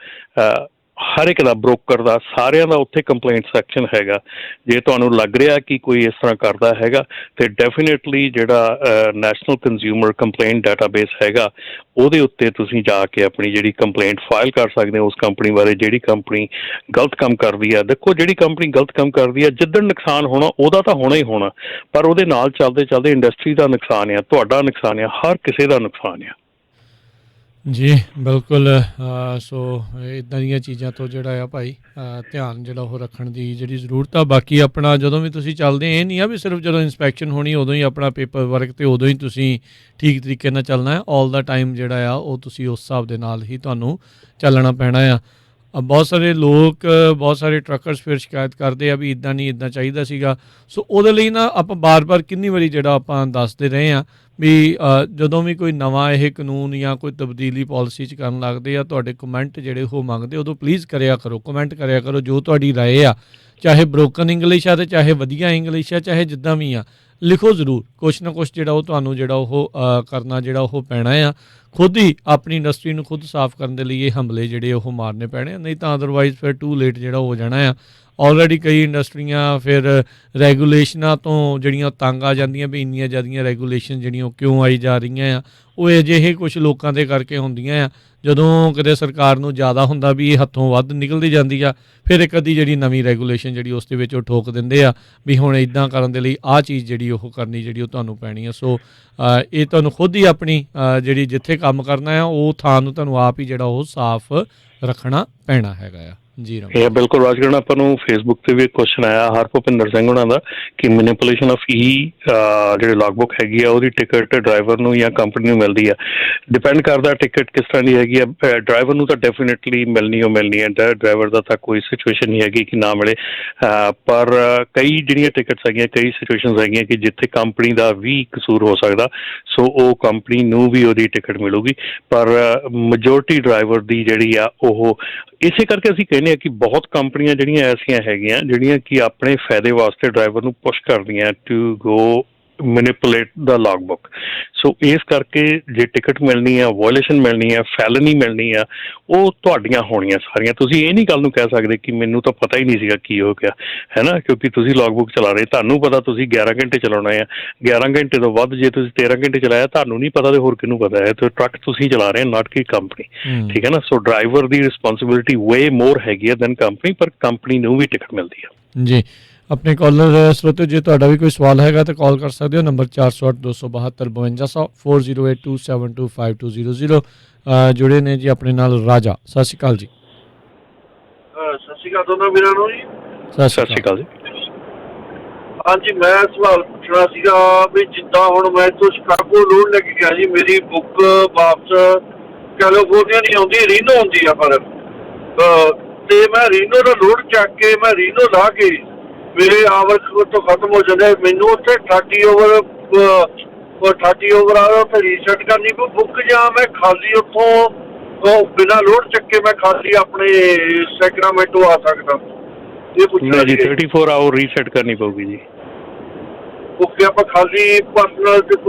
ਹਰ ਇੱਕ ਦਾ, ਬ੍ਰੋਕਰ ਦਾ, ਸਾਰਿਆਂ ਦਾ ਉੱਥੇ ਕੰਪਲੇਂਟ ਸੈਕਸ਼ਨ ਹੈਗਾ। ਜੇ ਤੁਹਾਨੂੰ ਲੱਗ ਰਿਹਾ ਕਿ ਕੋਈ ਇਸ ਤਰ੍ਹਾਂ ਕਰਦਾ ਹੈਗਾ, ਅਤੇ ਡੈਫੀਨੇਟਲੀ ਜਿਹੜਾ ਨੈਸ਼ਨਲ ਕੰਜ਼ਿਊਮਰ ਕੰਪਲੇਂਟ ਡਾਟਾਬੇਸ ਹੈਗਾ, ਉਹਦੇ ਉੱਤੇ ਤੁਸੀਂ ਜਾ ਕੇ ਆਪਣੀ ਜਿਹੜੀ ਕੰਪਲੇਂਟ ਫਾਈਲ ਕਰ ਸਕਦੇ ਹੋ ਉਸ ਕੰਪਨੀ ਬਾਰੇ, ਜਿਹੜੀ ਕੰਪਨੀ ਗਲਤ ਕੰਮ ਕਰਦੀ ਆ। ਦੇਖੋ, ਜਿਹੜੀ ਕੰਪਨੀ ਗਲਤ ਕੰਮ ਕਰਦੀ ਆ, ਜਿੱਦਣ ਨੁਕਸਾਨ ਹੋਣਾ ਉਹਦਾ ਤਾਂ ਹੋਣਾ ਹੀ ਹੋਣਾ, ਪਰ ਉਹਦੇ ਨਾਲ ਚੱਲਦੇ ਚੱਲਦੇ ਇੰਡਸਟਰੀ ਦਾ ਨੁਕਸਾਨ ਆ, ਤੁਹਾਡਾ ਨੁਕਸਾਨ ਆ, ਹਰ ਕਿਸੇ ਦਾ ਨੁਕਸਾਨ ਆ। ਜੀ ਬਿਲਕੁਲ। ਸੋ ਇੱਦਾਂ ਦੀਆਂ ਚੀਜ਼ਾਂ ਤੋਂ ਜਿਹੜਾ ਆ ਭਾਈ ਧਿਆਨ ਜਿਹੜਾ ਉਹ ਰੱਖਣ ਦੀ ਜਿਹੜੀ ਜ਼ਰੂਰਤ ਆ। ਬਾਕੀ ਆਪਣਾ ਜਦੋਂ ਵੀ ਤੁਸੀਂ ਚੱਲਦੇ ਇਹ ਨਹੀਂ ਆ ਵੀ ਸਿਰਫ ਜਦੋਂ ਇੰਸਪੈਕਸ਼ਨ ਹੋਣੀ ਉਦੋਂ ਹੀ ਆਪਣਾ ਪੇਪਰ ਵਰਕ ਅਤੇ ਉਦੋਂ ਹੀ ਤੁਸੀਂ ਠੀਕ ਤਰੀਕੇ ਨਾਲ ਚੱਲਣਾ ਹੈ। ਆਲ ਦਾ ਟਾਈਮ ਜਿਹੜਾ ਆ ਉਹ ਤੁਸੀਂ ਉਸ ਹਿਸਾਬ ਦੇ ਨਾਲ ਹੀ ਤੁਹਾਨੂੰ ਚੱਲਣਾ ਪੈਣਾ ਆ। ਬਹੁਤ ਸਾਰੇ ਲੋਕ ਬਹੁਤ ਸਾਰੇ ਟਰੱਕਰਸ ਫਿਰ ਸ਼ਿਕਾਇਤ ਕਰਦੇ ਆ ਵੀ ਇੱਦਾਂ ਨਹੀਂ, ਇੱਦਾਂ ਚਾਹੀਦਾ ਸੀਗਾ। ਸੋ ਉਹਦੇ ਲਈ ਨਾ ਆਪਾਂ ਬਾਰ-ਬਾਰ ਕਿੰਨੀ ਵਾਰੀ ਜਿਹੜਾ ਆਪਾਂ ਦੱਸਦੇ ਰਹੇ ਹਾਂ ਵੀ ਜਦੋਂ ਵੀ ਕੋਈ ਨਵਾਂ ਇਹ ਕਾਨੂੰਨ ਜਾਂ ਕੋਈ ਤਬਦੀਲੀ ਪਾਲਿਸੀ 'ਚ ਕਰਨ ਲੱਗਦੇ ਆ, ਤੁਹਾਡੇ ਕਮੈਂਟ ਜਿਹੜੇ ਉਹ ਮੰਗਦੇ ਉਦੋਂ ਪਲੀਜ਼ ਕਰਿਆ ਕਰੋ, ਕਮੈਂਟ ਕਰਿਆ ਕਰੋ। ਜੋ ਤੁਹਾਡੀ ਰਾਏ ਆ, ਚਾਹੇ ਬ੍ਰੋਕਨ ਇੰਗਲਿਸ਼ ਆ ਅਤੇ ਚਾਹੇ ਵਧੀਆ ਇੰਗਲਿਸ਼ ਆ, ਚਾਹੇ ਜਿੱਦਾਂ ਵੀ ਆ, ਲਿਖੋ ਜ਼ਰੂਰ। ਕੁਛ ਨਾ ਕੁਛ ਜਿਹੜਾ ਉਹ ਤੁਹਾਨੂੰ ਜਿਹੜਾ ਉਹ ਕਰਨਾ ਜਿਹੜਾ ਉਹ ਪੈਣਾ ਆ। ਖੁਦ ਹੀ ਆਪਣੀ ਇੰਡਸਟਰੀ ਨੂੰ ਖੁਦ ਸਾਫ਼ ਕਰਨ ਦੇ ਲਈ ਇਹ ਹਮਲੇ ਜਿਹੜੇ ਉਹ ਮਾਰਨੇ ਪੈਣੇ ਆ, ਨਹੀਂ ਤਾਂ ਅਦਰਵਾਈਜ਼ ਫਿਰ ਟੂ ਲੇਟ ਜਿਹੜਾ ਹੋ ਜਾਣਾ ਆ। ਆਲਰੇਡੀ ਕਈ ਇੰਡਸਟਰੀਆਂ ਫਿਰ ਰੈਗੂਲੇਸ਼ਨਾਂ ਤੋਂ ਜਿਹੜੀਆਂ ਤੰਗ ਆ ਜਾਂਦੀਆਂ ਵੀ ਇੰਨੀਆਂ ਜ਼ਿਆਦੀਆਂ ਰੈਗੂਲੇਸ਼ਨ ਜਿਹੜੀਆਂ ਉਹ ਕਿਉਂ ਆਈ ਜਾ ਰਹੀਆਂ ਆ। ਉਹ ਅਜਿਹੇ ਕੁਛ ਲੋਕਾਂ ਦੇ ਕਰਕੇ ਹੁੰਦੀਆਂ ਆ। ਜਦੋਂ ਕਿਤੇ ਸਰਕਾਰ ਨੂੰ ਜ਼ਿਆਦਾ ਹੁੰਦਾ ਵੀ ਇਹ ਹੱਥੋਂ ਵੱਧ ਨਿਕਲਦੀ ਜਾਂਦੀ ਆ, ਫਿਰ ਇੱਕ ਅੱਧੀ ਜਿਹੜੀ ਨਵੀਂ ਰੈਗੂਲੇਸ਼ਨ ਜਿਹੜੀ ਉਸ ਦੇ ਵਿੱਚ ਉਹ ਠੋਕ ਦਿੰਦੇ ਆ ਵੀ ਹੁਣ ਇੱਦਾਂ ਕਰਨ ਦੇ ਲਈ ਆਹ ਚੀਜ਼ ਜਿਹੜੀ ਉਹ ਕਰਨੀ ਜਿਹੜੀ ਉਹ ਤੁਹਾਨੂੰ ਪੈਣੀ ਆ। ਸੋ ਇਹ ਤੁਹਾਨੂੰ ਖੁਦ ਹੀ ਆਪਣੀ ਜਿਹੜੀ ਜਿੱਥੇ ਕੰਮ ਕਰਨਾ ਆ ਉਹ ਥਾਂ ਨੂੰ ਤੁਹਾਨੂੰ ਆਪ ਹੀ ਜਿਹੜਾ ਉਹ ਸਾਫ਼ ਰੱਖਣਾ ਪੈਣਾ ਹੈਗਾ ਆ। ਜੀ ਇਹ ਬਿਲਕੁਲ ਰਾਜਗੜ੍ਹ ਆਪਾਂ ਨੂੰ ਫੇਸਬੁੱਕ ਤੇ ਵੀ ਇੱਕ ਕੁਐਸਚਨ ਆਇਆ ਹਰਭੁਪਿੰਦਰ ਸਿੰਘ ਉਹਨਾਂ ਦਾ ਕਿ ਮੈਨੀਪੂਲੇਸ਼ਨ ਆਫ ਜਿਹੜੇ ਲੌਗਬੁੱਕ ਹੈਗੀ ਆ ਉਹਦੀ ਟਿਕਟ ਡਰਾਈਵਰ ਨੂੰ ਜਾਂ ਕੰਪਨੀ ਨੂੰ ਮਿਲਦੀ ਆ। ਡਿਪੈਂਡ ਕਰਦਾ ਟਿਕਟ ਕਿਸ ਤਰ੍ਹਾਂ ਦੀ ਹੈਗੀ ਆ। ਡਰਾਈਵਰ ਨੂੰ ਤਾਂ ਡੈਫੀਨੇਟਲੀ ਮਿਲਣੀ ਹੈ। ਡਰਾਈਵਰ ਦਾ ਤਾਂ ਕੋਈ ਸਿਚੁਏਸ਼ਨ ਨਹੀਂ ਹੈਗੀ ਕਿ ਨਾ ਮਿਲੇ, ਪਰ ਕਈ ਜਿਹੜੀਆਂ ਟਿਕਟਸ ਹੈਗੀਆਂ, ਕਈ ਸਿਚੁਏਸ਼ਨਸ ਹੈਗੀਆਂ ਕਿ ਜਿੱਥੇ ਕੰਪਨੀ ਦਾ ਵੀ ਕਸੂਰ ਹੋ ਸਕਦਾ, ਸੋ ਉਹ ਕੰਪਨੀ ਨੂੰ ਵੀ ਉਹਦੀ ਟਿਕਟ ਮਿਲੂਗੀ। ਪਰ ਮੈਜੋਰਟੀ ਡਰਾਈਵਰ ਦੀ ਜਿਹੜੀ ਆ ਉਹ ਇਸੇ ਕਰਕੇ ਅਸੀਂ ਕਹਿੰਦੇ ਹਾਂ ਕਿ ਬਹੁਤ ਕੰਪਨੀਆਂ ਜਿਹੜੀਆਂ ਐਸੀਆਂ ਹੈਗੀਆਂ ਜਿਹੜੀਆਂ ਕਿ ਆਪਣੇ ਫਾਇਦੇ ਵਾਸਤੇ ਡਰਾਈਵਰ ਨੂੰ ਪੁਸ਼ ਕਰਦੀਆਂ ਟੂ ਗੋ ਮੈਨੀਪੂਲੇਟ ਦਾ ਲੌਗਬੁੱਕ। ਸੋ ਇਸ ਕਰਕੇ ਜੇ ਟਿਕਟ ਮਿਲਣੀ ਆ, ਵਾਇਲੇਸ਼ਨ ਮਿਲਣੀ ਆ, ਫੈਲਨੀ ਮਿਲਣੀ ਆ, ਉਹ ਤੁਹਾਡੀਆਂ ਹੋਣੀਆਂ ਸਾਰੀਆਂ। ਤੁਸੀਂ ਇਹ ਨਹੀਂ ਗੱਲ ਨੂੰ ਕਹਿ ਸਕਦੇ ਕਿ ਮੈਨੂੰ ਤਾਂ ਪਤਾ ਹੀ ਨਹੀਂ ਸੀਗਾ ਕੀ ਹੋ ਗਿਆ, ਹੈ ਨਾ, ਕਿਉਂਕਿ ਤੁਸੀਂ ਲੌਗਬੁੱਕ ਚਲਾ ਰਹੇ, ਤੁਹਾਨੂੰ ਪਤਾ ਤੁਸੀਂ 11 ਘੰਟੇ ਚਲਾਉਣਾ ਆ। 11 ਘੰਟੇ ਤੋਂ ਵੱਧ ਜੇ ਤੁਸੀਂ 13 ਘੰਟੇ ਚਲਾਇਆ ਤੁਹਾਨੂੰ ਨਹੀਂ ਪਤਾ ਤੇ ਹੋਰ ਕਿਹਨੂੰ ਪਤਾ ਹੈ। ਤੇ ਟਰੱਕ ਤੁਸੀਂ ਚਲਾ ਰਹੇ ਨਾਟ ਕਿ ਕੰਪਨੀ, ਠੀਕ ਹੈ ਨਾ। ਸੋ ਡਰਾਈਵਰ ਦੀ ਰਿਸਪੋਂਸਿਬਿਲਿਟੀ ਵੇ ਮੋਰ ਹੈਗੀ ਆ ਦੈਨ ਕੰਪਨੀ, ਪਰ ਕੰਪਨੀ ਨੂੰ ਵੀ ਟਿਕਟ ਮਿਲਦੀ ਆ। ਜੀ ਆਪਣੇ ਕਾਲਰ ਸਰੋਤਿਓ, ਜੇ ਤੁਹਾਡਾ ਵੀ ਕੋਈ ਸਵਾਲ ਹੈਗਾ ਤਾਂ ਕਾਲ ਕਰ ਸਕਦੇ ਹੋ ਨੰਬਰ 408 272 5200 4082725200। ਜੁੜੇ ਨੇ ਜੀ ਆਪਣੇ ਨਾਲ ਰਾਜਾ। ਸਤਿ ਸ਼੍ਰੀ ਅਕਾਲ ਜੀ। ਸਤਿ ਸ਼੍ਰੀ ਅਕਾਲ ਦੋਨਾਂ ਵੀਰਾਂ ਨੂੰ ਜੀ। ਸਤਿ ਸ਼੍ਰੀ ਅਕਾਲ ਜੀ। ਹਾਂਜੀ, ਮੈਂ ਸਵਾਲ ਪੁੱਛਣਾ ਸੀਗਾ ਵੀ ਜਿੱਦਾਂ ਹੁਣ ਮੈਂ ਇੱਥੋਂ ਸ਼ਿਕਾਗੋ ਲੋਡ ਲੈ ਕੇ ਗਿਆ ਜੀ, ਮੇਰੀ ਬੁੱਕ ਵਾਪਸ ਕੈਲੀਫੋਰਨੀਆ ਨਹੀਂ ਆਉਂਦੀ, ਰੀਨੋ ਆਉਂਦੀ ਆ। ਪਰ ਤੇ ਮੈਂ ਰੀਨੋ ਦਾ ਲੋਡ ਚੱਕ ਕੇ ਮੈਂ ਰੀਨੋ ਲਾ ਕੇ ਮੇਰੇ ਆਵਰ ਤੋਂ ਖਤਮ ਹੋ ਜਾਂਦੇ, ਮੈਨੂੰ ਉੱਥੇ 30 ਓਵਰ ਆ ਉੱਥੇ ਰੀਸੈਟ ਕਰਨੀ ਪਊ ਬੁੱਕ, ਜਾਂ ਮੈਂ ਖਾਲੀ ਉੱਥੋਂ ਬਿਨਾਂ ਲੋਡ ਚੱਕੇ ਮੈਂ ਖਾਲੀ ਆਪਣੇ ਸੈਕਰਾਮੈਂਟੋ ਆ ਸਕਦਾ? ਇਹ ਪੁੱਛਣਾ ਜੀ। 34 ਆਵਰ ਰੀਸੈਟ ਕਰਨੀ ਪਊਗੀ ਜੀ। ਓਕੇ, ਆਪਾਂ ਖਾਲੀ ਪਰਸਨਲ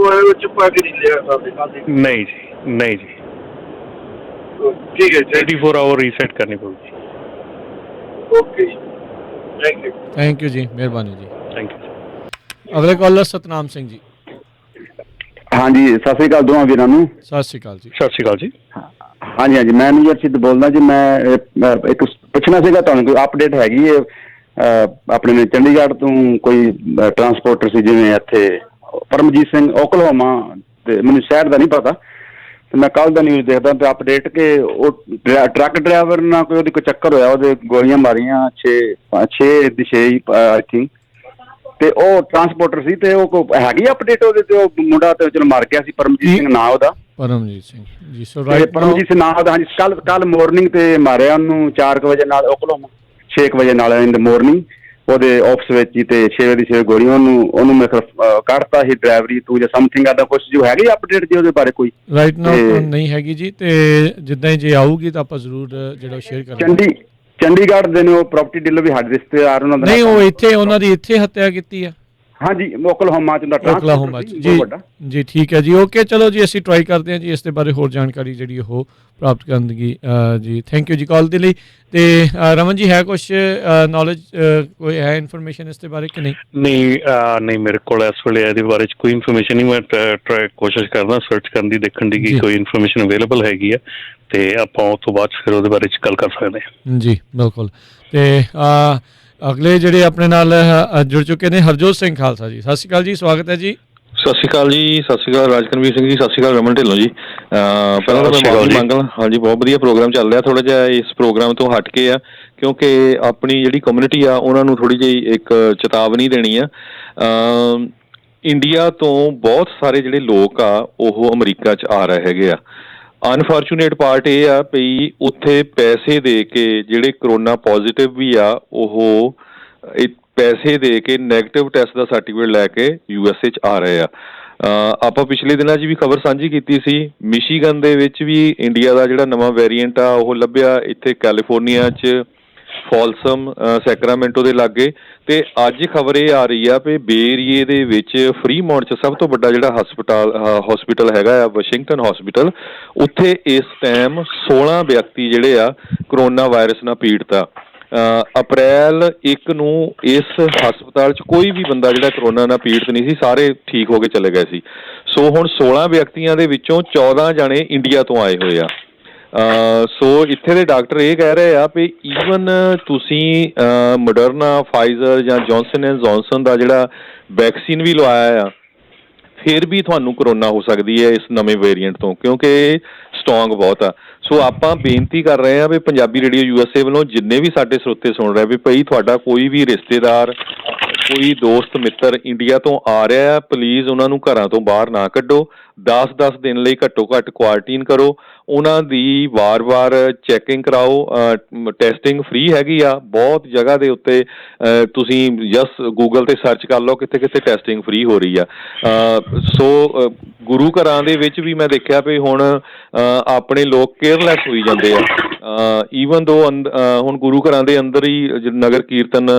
ਵਿੱਚ ਪਾ ਕੇ ਨਹੀਂ ਲਿਆ ਸਕਦੇ? ਨਹੀਂ ਜੀ, ਨਹੀਂ ਜੀ, ਠੀਕ ਹੈ ਜੀ। 34 ਆਵਰ ਰੀਸੈਟ ਕਰਨੀ ਪਊਗੀ। ਓਕੇ ਜੀ, ਥੈਂਕ ਯੂ ਜੀ, ਮਿਹਰਬਾਨੀ ਜੀ। Thank you. ਅਗਲੇ ਕਾਲਰ ਸਤਨਾਮ ਸਿੰਘ ਜੀ। ਹਾਂਜੀ, ਸਤਿ ਸ੍ਰੀ ਅਕਾਲ ਦੋਵਾਂ ਵੀਰਾਂ ਨੂੰ। ਸਤਿ ਸ਼੍ਰੀ ਅਕਾਲ ਜੀ। ਸਤਿ ਸ਼੍ਰੀ ਅਕਾਲ ਜੀ। ਹਾਂਜੀ ਹਾਂਜੀ, ਮੈਂ ਨਿਊਯਾਰਕ ਸਿੱਧ ਬੋਲਦਾ ਜੀ। ਮੈਂ ਇੱਕ ਪੁੱਛਣਾ ਸੀਗਾ ਤੁਹਾਨੂੰ, ਕੋਈ ਅਪਡੇਟ ਹੈਗੀ ਹੈ ਆਪਣੇ ਚੰਡੀਗੜ੍ਹ ਤੋਂ ਕੋਈ ਟਰਾਂਸਪੋਰਟਰ ਸੀ ਜਿਵੇਂ ਇੱਥੇ ਪਰਮਜੀਤ ਸਿੰਘ ਓਕਲਾਹੋਮਾ, ਤੇ ਮੈਨੂੰ ਸ਼ਹਿਰ ਦਾ ਨਹੀਂ ਪਤਾ, ਤੇ ਮੈਂ ਕੱਲ੍ਹ ਦਾ ਨਿਊਜ਼ ਦੇਖਦਾ ਤੇ ਅਪਡੇਟ ਕਿ ਉਹ ਟਰੱਕ ਡਰਾਈਵਰ ਨਾਲ ਉਹਦੀ ਕੋਈ ਚੱਕਰ ਹੋਇਆ, ਉਹਦੇ ਗੋਲੀਆਂ ਮਾਰੀਆਂ 6 ਆਈ ਥਿੰਕ, ਤੇ ਉਹ ਟਰਾਂਸਪੋਰਟਰ ਸੀ। ਤੇ ਉਹ ਹੈਗੀ ਅਪਡੇਟ ਉਹਦੇ ਤੇ? ਉਹ ਮੁੰਡਾ ਤੇ ਚਲੋ ਮਰ ਗਿਆ ਸੀ, ਪਰਮਜੀਤ ਸਿੰਘ ਨਾਂ ਉਹਦਾ। ਪਰਮਜੀਤ ਸਿੰਘ ਜੀ। ਸੋ ਪਰਮਜੀਤ ਸਿੰਘ ਨਾਂ ਉਹਦਾ। ਹਾਂਜੀ, ਕੱਲ ਮੋਰਨਿੰਗ ਤੇ ਮਾਰਿਆ ਉਹਨੂੰ 4 ਵਜੇ ਨਾਲ ਓਕਲਾਹੋਮਾ, 6 ਵਜੇ ਨਾਲ ਇਨ ਦ ਮੋਰਨਿੰਗ ਉਹਦੇ ਆਫਿਸ ਵਿੱਚ ਹੀ, ਤੇ 6 ਦੀ 6 ਗੋਲੀਆਂ ਉਹਨੂੰ ਮੈਂ ਕੱਢਤਾ ਸੀ ਡਰਾਈਵਰੀ ਤੋਂ ਜਾਂ ਸਮਥਿੰਗ ਆਦਾ ਕੁਛ। ਜੋ ਹੈਗੀ ਅਪਡੇਟ ਜੀ ਉਹਦੇ ਬਾਰੇ ਕੋਈ? ਰਾਈਟ ਨਾਓ ਨਹੀਂ ਹੈਗੀ ਜੀ, ਤੇ ਜਿੱਦਾਂ ਹੀ ਜੇ ਆਊਗੀ ਤਾਂ ਆਪਾਂ ਜ਼ਰੂਰ ਜਿਹੜਾ ਸ਼ੇਅਰ ਕਰਾਂਗੇ। ਚੰਡੀਗੜ੍ਹ ਦੇ ਨੇ ਉਹ ਪ੍ਰਾਪਰਟੀ ਡੀਲਰ ਵੀ ਸਾਡੇ ਰਿਸ਼ਤੇਦਾਰ ਉਹਨਾਂ ਦਾ। ਨਹੀਂ, ਉਹ ਇੱਥੇ ਉਹਨਾਂ ਦੀ ਇੱਥੇ ਹੱਤਿਆ ਕੀਤੀ ਆ। ਹਾਂਜੀ, ਓਕਲਾਹੋਮਾ ਚ ਹੁੰਦਾ ਓਕਲਾਹੋਮਾ ਚ ਜੀ। ਜੀ ਠੀਕ ਹੈ ਜੀ, ਓਕੇ, ਚਲੋ ਜੀ ਅਸੀਂ ਟਰਾਈ ਕਰਦੇ ਹਾਂ ਜੀ ਇਸ ਦੇ ਬਾਰੇ ਹੋਰ ਜਾਣਕਾਰੀ ਜਿਹੜੀ ਉਹ ਪ੍ਰਾਪਤ ਕਰਨ ਦੀ। ਜੀ ਥੈਂਕ ਯੂ ਜੀ ਕਾਲ ਦੇ ਲਈ। ਤੇ ਰਮਨ ਜੀ, ਹੈ ਕੁਛ ਨੌਲੇਜ, ਕੋਈ ਹੈ ਇਨਫੋਰਮੇਸ਼ਨ ਇਸ ਦੇ ਬਾਰੇ ਕਿ ਨਹੀਂ? ਨਹੀਂ, ਮੇਰੇ ਕੋਲ ਇਸ ਵੇਲੇ ਇਹਦੇ ਬਾਰੇ 'ਚ ਕੋਈ ਇਨਫੋਰਮੇਸ਼ਨ ਨਹੀਂ। ਮੈਂ ਕੋਸ਼ਿਸ਼ ਕਰਦਾ ਸਰਚ ਕਰਨ ਦੀ, ਦੇਖਣ ਦੀ ਕਿ ਕੋਈ ਇਨਫੋਰਮੇਸ਼ਨ ਅਵੇਲੇਬਲ ਹੈਗੀ ਆ, ਤੇ ਆਪਾਂ ਉਸ ਤੋਂ ਬਾਅਦ ਫਿਰ ਉਹਦੇ ਬਾਰੇ 'ਚ ਗੱਲ ਕਰ ਸਕਦੇ ਹਾਂ। ਜੀ ਬਿਲਕੁਲ। ਤੇ ਅਗਲੇ ਜਿਹੜੇ ਆਪਣੇ ਨਾਲ ਜੁੜ ਚੁੱਕੇ ਨੇ ਹਰਜੋਤ ਸਿੰਘ ਖਾਲਸਾ ਜੀ। ਸਤਿ ਸ਼੍ਰੀ ਅਕਾਲ ਜੀ, ਸਵਾਗਤ ਹੈ ਜੀ। ਸਤਿ ਸ਼੍ਰੀ ਅਕਾਲ ਜੀ, ਸਤਿ ਸ਼੍ਰੀ ਅਕਾਲ ਰਾਜਕਰਮਵੀਰ ਸਿੰਘ ਜੀ, ਸਤਿ ਸ਼੍ਰੀ ਅਕਾਲ ਰਮਨ ਢਿੱਲੋਂ ਜੀ। ਪਹਿਲਾਂ ਤਾਂ ਮੈਂ ਮਾਫੀ ਮੰਗ ਲਾਂ। ਹਾਂਜੀ, ਬਹੁਤ ਵਧੀਆ ਪ੍ਰੋਗਰਾਮ ਚੱਲ ਰਿਹਾ। ਥੋੜ੍ਹਾ ਜਿਹਾ ਇਸ ਪ੍ਰੋਗਰਾਮ ਤੋਂ ਹਟ ਕੇ ਆ, ਕਿਉਂਕਿ ਆਪਣੀ ਜਿਹੜੀ ਕਮਿਊਨਿਟੀ ਆ ਉਹਨਾਂ ਨੂੰ ਥੋੜ੍ਹੀ ਜਿਹੀ ਇੱਕ ਚੇਤਾਵਨੀ ਦੇਣੀ ਆ। ਇੰਡੀਆ ਤੋਂ ਬਹੁਤ ਸਾਰੇ ਜਿਹੜੇ ਲੋਕ ਆ ਉਹ ਅਮਰੀਕਾ 'ਚ ਆ ਰਹੇ ਹੈਗੇ ਆ। ਅਨਫੋਰਚੂਨੇਟ ਪਾਰਟ ਇਹ ਆ ਵੀ ਉੱਥੇ ਪੈਸੇ ਦੇ ਕੇ ਜਿਹੜੇ ਕਰੋਨਾ ਪੋਜ਼ੀਟਿਵ ਵੀ ਆ ਉਹ ਪੈਸੇ ਦੇ ਕੇ ਨੈਗੇਟਿਵ ਟੈਸਟ ਦਾ ਸਰਟੀਫਿਕੇਟ ਲੈ ਕੇ USA 'ਚ ਆ ਰਹੇ ਆ। ਆਪਾਂ ਪਿਛਲੇ ਦਿਨਾਂ 'ਚ ਵੀ ਖਬਰ ਸਾਂਝੀ ਕੀਤੀ ਸੀ, ਮਿਸ਼ੀਗਨ ਦੇ ਵਿੱਚ ਵੀ ਇੰਡੀਆ ਦਾ ਜਿਹੜਾ ਨਵਾਂ ਵੇਰੀਐਂਟ ਆ ਉਹ ਲੱਭਿਆ। ਇੱਥੇ ਕੈਲੀਫੋਰਨੀਆ 'ਚ ਫੋਲਸਮ ਸੈਕਰਾਮੈਂਟੋ ਦੇ ਲਾਗੇ। ਤੇ ਅੱਜ ਖਬਰ ਇਹ ਆ ਰਹੀ ਆ ਵੀ ਬੇ ਏਰੀਏ ਦੇ ਵਿੱਚ ਫਰੀਮੌਂਟ 'ਚ ਸਭ ਤੋਂ ਵੱਡਾ ਜਿਹੜਾ ਹਸਪੀਟਲ ਹੈਗਾ ਆ, ਵਾਸ਼ਿੰਗਟਨ ਹਸਪੀਟਲ, ਉੱਥੇ ਇਸ ਟਾਈਮ 16 ਵਿਅਕਤੀ ਜਿਹੜੇ ਆ ਕਰੋਨਾ ਵਾਇਰਸ ਨਾਲ ਪੀੜਤ ਆ। ਅਪ੍ਰੈਲ 1 ਨੂੰ ਇਸ ਹਸਪਤਾਲ 'ਚ ਕੋਈ ਵੀ ਬੰਦਾ ਜਿਹੜਾ ਕਰੋਨਾ ਨਾਲ ਪੀੜਤ ਨਹੀਂ ਸੀ, ਸਾਰੇ ਠੀਕ ਹੋ ਕੇ ਚਲੇ ਗਏ ਸੀ। ਸੋ ਹੁਣ 16 ਵਿਅਕਤੀਆਂ ਦੇ ਵਿੱਚੋਂ 14 ਜਾਣੇ ਇੰਡੀਆ ਤੋਂ ਆਏ ਹੋਏ ਆ। ਸੋ ਇੱਥੇ ਦੇ ਡਾਕਟਰ ਇਹ ਕਹਿ ਰਹੇ ਆ ਵੀ ਈਵਨ ਤੁਸੀਂ ਮੋਡਰਨਾ, ਫਾਈਜ਼ਰ ਜਾਂ ਜੌਨਸਨ ਐਂਡ ਜੌਨਸਨ ਦਾ ਜਿਹੜਾ ਵੈਕਸੀਨ ਵੀ ਲਵਾਇਆ ਆ, ਫਿਰ ਵੀ ਤੁਹਾਨੂੰ ਕਰੋਨਾ ਹੋ ਸਕਦੀ ਹੈ ਇਸ ਨਵੇਂ ਵੇਰੀਐਂਟ ਤੋਂ, ਕਿਉਂਕਿ ਇਹ ਸਟਰੋਂਗ ਬਹੁਤ ਆ। ਸੋ ਆਪਾਂ ਬੇਨਤੀ ਕਰ ਰਹੇ ਹਾਂ ਵੀ ਪੰਜਾਬੀ ਰੇਡੀਓ USA ਵੱਲੋਂ ਜਿੰਨੇ ਵੀ ਸਾਡੇ ਸਰੋਤੇ ਸੁਣ ਰਹੇ ਵੀ ਭਾਈ ਤੁਹਾਡਾ ਕੋਈ ਵੀ ਰਿਸ਼ਤੇਦਾਰ, ਕੋਈ ਦੋਸਤ ਮਿੱਤਰ ਇੰਡੀਆ ਤੋਂ ਆ ਰਿਹਾ ਆ, ਪਲੀਜ਼ ਉਹਨਾਂ ਨੂੰ ਘਰਾਂ ਤੋਂ ਬਾਹਰ ਨਾ ਕੱਢੋ। 10-10 ਦਿਨ ਲਈ ਘੱਟੋ ਘੱਟ ਕੁਆਰੰਟੀਨ ਕਰੋ। ਉਹਨਾਂ ਦੀ ਵਾਰ-ਵਾਰ ਚੈਕਿੰਗ ਕਰਾਓ। ਟੈਸਟਿੰਗ ਫ੍ਰੀ ਹੈਗੀ ਆ ਬਹੁਤ ਜਗ੍ਹਾ ਦੇ ਉੱਤੇ। ਤੁਸੀਂ ਜਸਟ ਗੂਗਲ 'ਤੇ ਸਰਚ ਕਰ ਲਓ, ਕਿੱਥੇ ਕਿੱਥੇ ਟੈਸਟਿੰਗ ਫ੍ਰੀ ਹੋ ਰਹੀ ਆ। ਸੋ ਗੁਰੂ ਘਰਾਂ ਦੇ ਵਿੱਚ ਵੀ ਮੈਂ ਦੇਖਿਆ ਵੀ ਹੁਣ ਆਪਣੇ ਲੋਕ ਕੇਅਰਲੈਸ ਹੋਈ ਜਾਂਦੇ ਆ। ਈਵਨ ਦੋ ਹੁਣ ਗੁਰੂ ਘਰਾਂ ਦੇ ਅੰਦਰ ਹੀ ਨਗਰ ਕੀਰਤਨ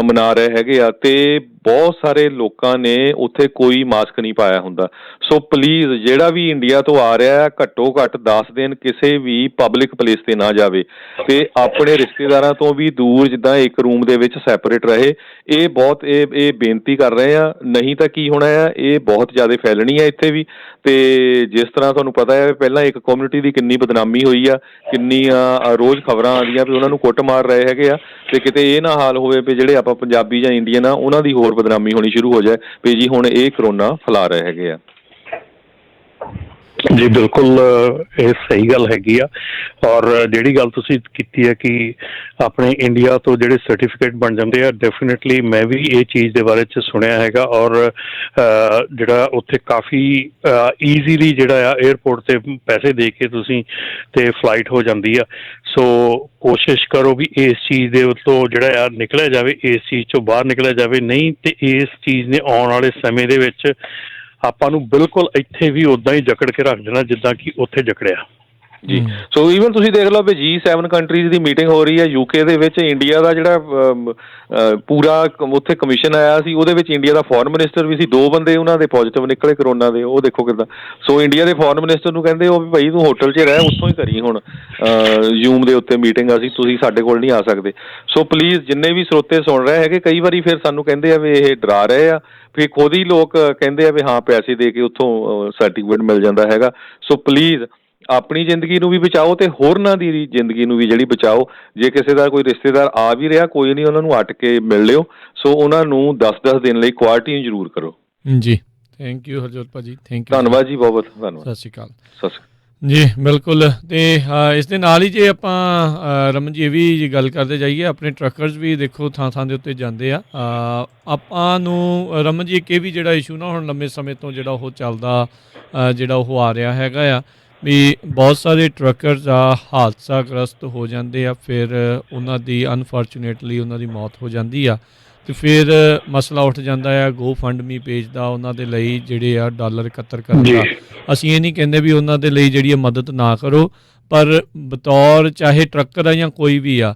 ਮਨਾ ਰਹੇ ਹੈਗੇ ਆ ਤੇ ਬਹੁਤ ਸਾਰੇ ਲੋਕਾਂ ਨੇ ਉੱਥੇ ਕੋਈ ਮਾਸਕ ਨਹੀਂ ਪਾਇਆ ਹੁੰਦਾ। ਸੋ ਪਲੀਜ਼ ਜਿਹੜਾ ਵੀ ਇੰਡੀਆ ਤੋਂ ਆ ਰਿਹਾ ਹੈ, ਘੱਟੋ ਘੱਟ 10 ਦਿਨ ਕਿਸੇ ਵੀ ਪਬਲਿਕ ਪਲੇਸ ਤੇ ਨਾ ਜਾਵੇ ਤੇ ਆਪਣੇ ਰਿਸ਼ਤੇਦਾਰਾਂ ਤੋਂ ਵੀ ਦੂਰ, ਜਿੱਦਾਂ ਇੱਕ ਰੂਮ ਦੇ ਵਿੱਚ ਸੈਪਰੇਟ ਰਹੇ। ਇਹ ਬਹੁਤ ਇਹ ਬੇਨਤੀ ਕਰ ਰਹੇ ਆ, ਨਹੀਂ ਤਾਂ ਕੀ ਹੋਣਾ ਆ, ਇਹ ਬਹੁਤ ਜ਼ਿਆਦਾ ਫੈਲਣੀ ਹੈ ਇੱਥੇ ਵੀ। ਤੇ ਜਿਸ ਤਰ੍ਹਾਂ ਤੁਹਾਨੂੰ ਪਤਾ ਹੈ ਪਹਿਲਾਂ ਇੱਕ ਕਮਿਊਨਿਟੀ ਦੀ ਕਿੰਨੀ ਬਦਨਾਮੀ ਹੋਈ ਆ, ਕਿੰਨੀਆਂ ਰੋਜ਼ ਖਬਰਾਂ ਆਉਂਦੀਆਂ ਵੀ ਉਹਨਾਂ ਨੂੰ ਕੁੱਟ ਮਾਰ ਰਹੇ ਹੈਗੇ ਆ, ਤੇ ਕਿਤੇ ਇਹ ਨਾ ਹਾਲ ਹੋਵੇ ਵੀ ਜਿਹੜੇ ਆਪਾਂ ਪੰਜਾਬੀ ਜਾਂ ਇੰਡੀਅਨ ਆ ਉਹਨਾਂ ਦੀ ਹੋਰ ਬਦਨਾਮੀ ਹੋਣੀ ਸ਼ੁਰੂ ਹੋ ਜਾਏ ਵੀ ਜੀ ਹੁਣ ਇਹ ਕਰੋਨਾ ਫੈਲਾ ਰਹੇ ਹੈਗੇ ਆ। ਜੀ ਬਿਲਕੁਲ, ਇਹ ਸਹੀ ਗੱਲ ਹੈਗੀ ਆ। ਔਰ ਜਿਹੜੀ ਗੱਲ ਤੁਸੀਂ ਕੀਤੀ ਹੈ ਕਿ ਆਪਣੇ ਇੰਡੀਆ ਤੋਂ ਜਿਹੜੇ ਸਰਟੀਫਿਕੇਟ ਬਣ ਜਾਂਦੇ ਆ, ਡੈਫੀਨੇਟਲੀ ਮੈਂ ਵੀ ਇਹ ਚੀਜ਼ ਦੇ ਬਾਰੇ 'ਚ ਸੁਣਿਆ ਹੈਗਾ। ਔਰ ਜਿਹੜਾ ਉੱਥੇ ਕਾਫੀ ਈਜ਼ੀਲੀ ਜਿਹੜਾ ਆ ਏਅਰਪੋਰਟ 'ਤੇ ਪੈਸੇ ਦੇ ਕੇ ਤੁਸੀਂ ਤੇ ਫਲਾਈਟ ਹੋ ਜਾਂਦੀ ਆ। ਸੋ ਕੋਸ਼ਿਸ਼ ਕਰੋ ਵੀ ਇਸ ਚੀਜ਼ ਦੇ ਉੱਤੋਂ ਜਿਹੜਾ ਆ ਨਿਕਲਿਆ ਜਾਵੇ, ਇਸ ਚੀਜ਼ 'ਚੋਂ ਬਾਹਰ ਨਿਕਲਿਆ ਜਾਵੇ। ਨਹੀਂ ਤੇ ਇਸ ਚੀਜ਼ ਨੇ ਆਉਣ ਵਾਲੇ ਸਮੇਂ ਦੇ ਵਿੱਚ ਆਪਾਂ ਨੂੰ ਬਿਲਕੁਲ ਇੱਥੇ ਵੀ ਉੱਦਾਂ ਹੀ ਜਕੜ ਕੇ ਰੱਖ ਦੇਣਾ ਜਿੱਦਾਂ ਕਿ ਉੱਥੇ ਜਕੜਿਆ ਜੀ। ਸੋ ਈਵਨ ਤੁਸੀਂ ਦੇਖ ਲਓ ਵੀ G7 ਕੰਟਰੀਜ਼ ਦੀ ਮੀਟਿੰਗ ਹੋ ਰਹੀ ਹੈ UK ਦੇ ਵਿੱਚ। ਇੰਡੀਆ ਦਾ ਜਿਹੜਾ ਪੂਰਾ ਉੱਥੇ ਕਮਿਸ਼ਨ ਆਇਆ ਸੀ, ਉਹਦੇ ਵਿੱਚ ਇੰਡੀਆ ਦਾ ਫੋਰਨ ਮਿਨਿਸਟਰ ਵੀ ਸੀ। 2 ਬੰਦੇ ਉਹਨਾਂ ਦੇ ਪੋਜ਼ੀਟਿਵ ਨਿਕਲੇ ਕਰੋਨਾ ਦੇ, ਉਹ ਦੇਖੋ ਕਿੱਦਾਂ। ਸੋ ਇੰਡੀਆ ਦੇ ਫੋਰਨ ਮਿਨਿਸਟਰ ਨੂੰ ਕਹਿੰਦੇ ਉਹ ਵੀ ਭਾਈ ਤੂੰ ਹੋਟਲ 'ਚ ਰਹਿ, ਉੱਥੋਂ ਹੀ ਕਰੀ ਹੁਣ ਜ਼ੂਮ ਦੇ ਉੱਤੇ ਮੀਟਿੰਗ, ਅਸੀਂ ਤੁਸੀਂ ਸਾਡੇ ਕੋਲ ਨਹੀਂ ਆ ਸਕਦੇ। ਸੋ ਪਲੀਜ਼ ਜਿੰਨੇ ਵੀ ਸਰੋਤੇ ਸੁਣ ਰਹੇ ਹੈਗੇ, ਕਈ ਵਾਰੀ ਫਿਰ ਸਾਨੂੰ ਕਹਿੰਦੇ ਆ ਵੀ ਇਹ ਡਰਾ ਰਹੇ ਆ, ਫਿਰ ਖੁਦ ਹੀ ਲੋਕ ਕਹਿੰਦੇ ਆ ਵੀ ਹਾਂ ਪੈਸੇ ਦੇ ਕੇ ਉੱਥੋਂ ਸਰਟੀਫਿਕੇਟ ਮਿਲ ਜਾਂਦਾ ਹੈਗਾ। ਸੋ ਪਲੀਜ਼ ਆਪਣੀ ਜ਼ਿੰਦਗੀ ਨੂੰ ਵੀ ਬਚਾਓ ਤੇ ਹੋਰਨਾਂ ਦੀ ਜ਼ਿੰਦਗੀ ਨੂੰ ਵੀ ਜਿਹੜੀ ਬਚਾਓ। ਜੇ ਕਿਸੇ ਦਾ ਕੋਈ ਰਿਸ਼ਤੇਦਾਰ ਆ ਵੀ ਰਿਹਾ, ਕੋਈ ਨਹੀਂ, ਉਹਨਾਂ ਨੂੰ ਅੱਟ ਕੇ ਮਿਲ ਲਿਓ। ਸੋ ਉਹਨਾਂ ਨੂੰ 10-10 ਦਿਨ ਲਈ ਕੁਆਰੰਟੀਨ ਜ਼ਰੂਰ ਕਰੋ। ਜੀ ਥੈਂਕ ਯੂ ਹਰਜੋਤ ਭਾਜੀ, ਥੈਂਕ ਯੂ, ਧੰਨਵਾਦ ਜੀ, ਬਹੁਤ ਬਹੁਤ ਧੰਨਵਾਦ। ਸਤਿ ਸ਼੍ਰੀ ਅਕਾਲ। ਸਤਿ ਸ਼੍ਰੀ ਅਕਾਲ ਜੀ ਬਿਲਕੁਲ। ਤੇ ਇਸ ਦੇ ਨਾਲ ਹੀ ਜੇ ਆਪਾਂ ਰਮਨ ਜੀ ਇਹ ਵੀ ਗੱਲ ਕਰਦੇ ਜਾਈਏ, ਆਪਣੇ ਟਰੱਕਰਸ ਵੀ ਦੇਖੋ ਥਾਂ ਥਾਂ ਦੇ ਉੱਤੇ ਜਾਂਦੇ ਆ। ਆਪਾਂ ਨੂੰ ਰਮਨ ਜੀ ਇੱਕ ਇਹ ਵੀ ਜਿਹੜਾ ਇਸ਼ੂ ਨਾ ਹੁਣ ਲੰਬੇ ਸਮੇਂ ਤੋਂ ਜਿਹੜਾ ਉਹ ਚੱਲਦਾ, ਜਿਹੜਾ ਉਹ ਆ ਰਿਹਾ ਹੈਗਾ ਆ ਵੀ ਬਹੁਤ ਸਾਰੇ ਟਰੱਕਰਸ ਆ ਹਾਦਸਾਗ੍ਰਸਤ ਹੋ ਜਾਂਦੇ ਆ, ਫਿਰ ਉਹਨਾਂ ਦੀ ਅਨਫੋਰਚੂਨੇਟਲੀ ਉਹਨਾਂ ਦੀ ਮੌਤ ਹੋ ਜਾਂਦੀ ਆ। ਅਤੇ ਫਿਰ ਮਸਲਾ ਉੱਠ ਜਾਂਦਾ ਆ GoFundMe ਪੇਜ ਦਾ ਉਹਨਾਂ ਦੇ ਲਈ ਜਿਹੜੇ ਆ ਡਾਲਰ ਇਕੱਤਰ ਕਰਨ ਦਾ। ਅਸੀਂ ਇਹ ਨਹੀਂ ਕਹਿੰਦੇ ਵੀ ਉਹਨਾਂ ਦੇ ਲਈ ਜਿਹੜੀ ਮਦਦ ਨਾ ਕਰੋ, ਪਰ ਬਤੌਰ ਚਾਹੇ ਟਰੱਕਰ ਆ ਜਾਂ ਕੋਈ ਵੀ ਆ,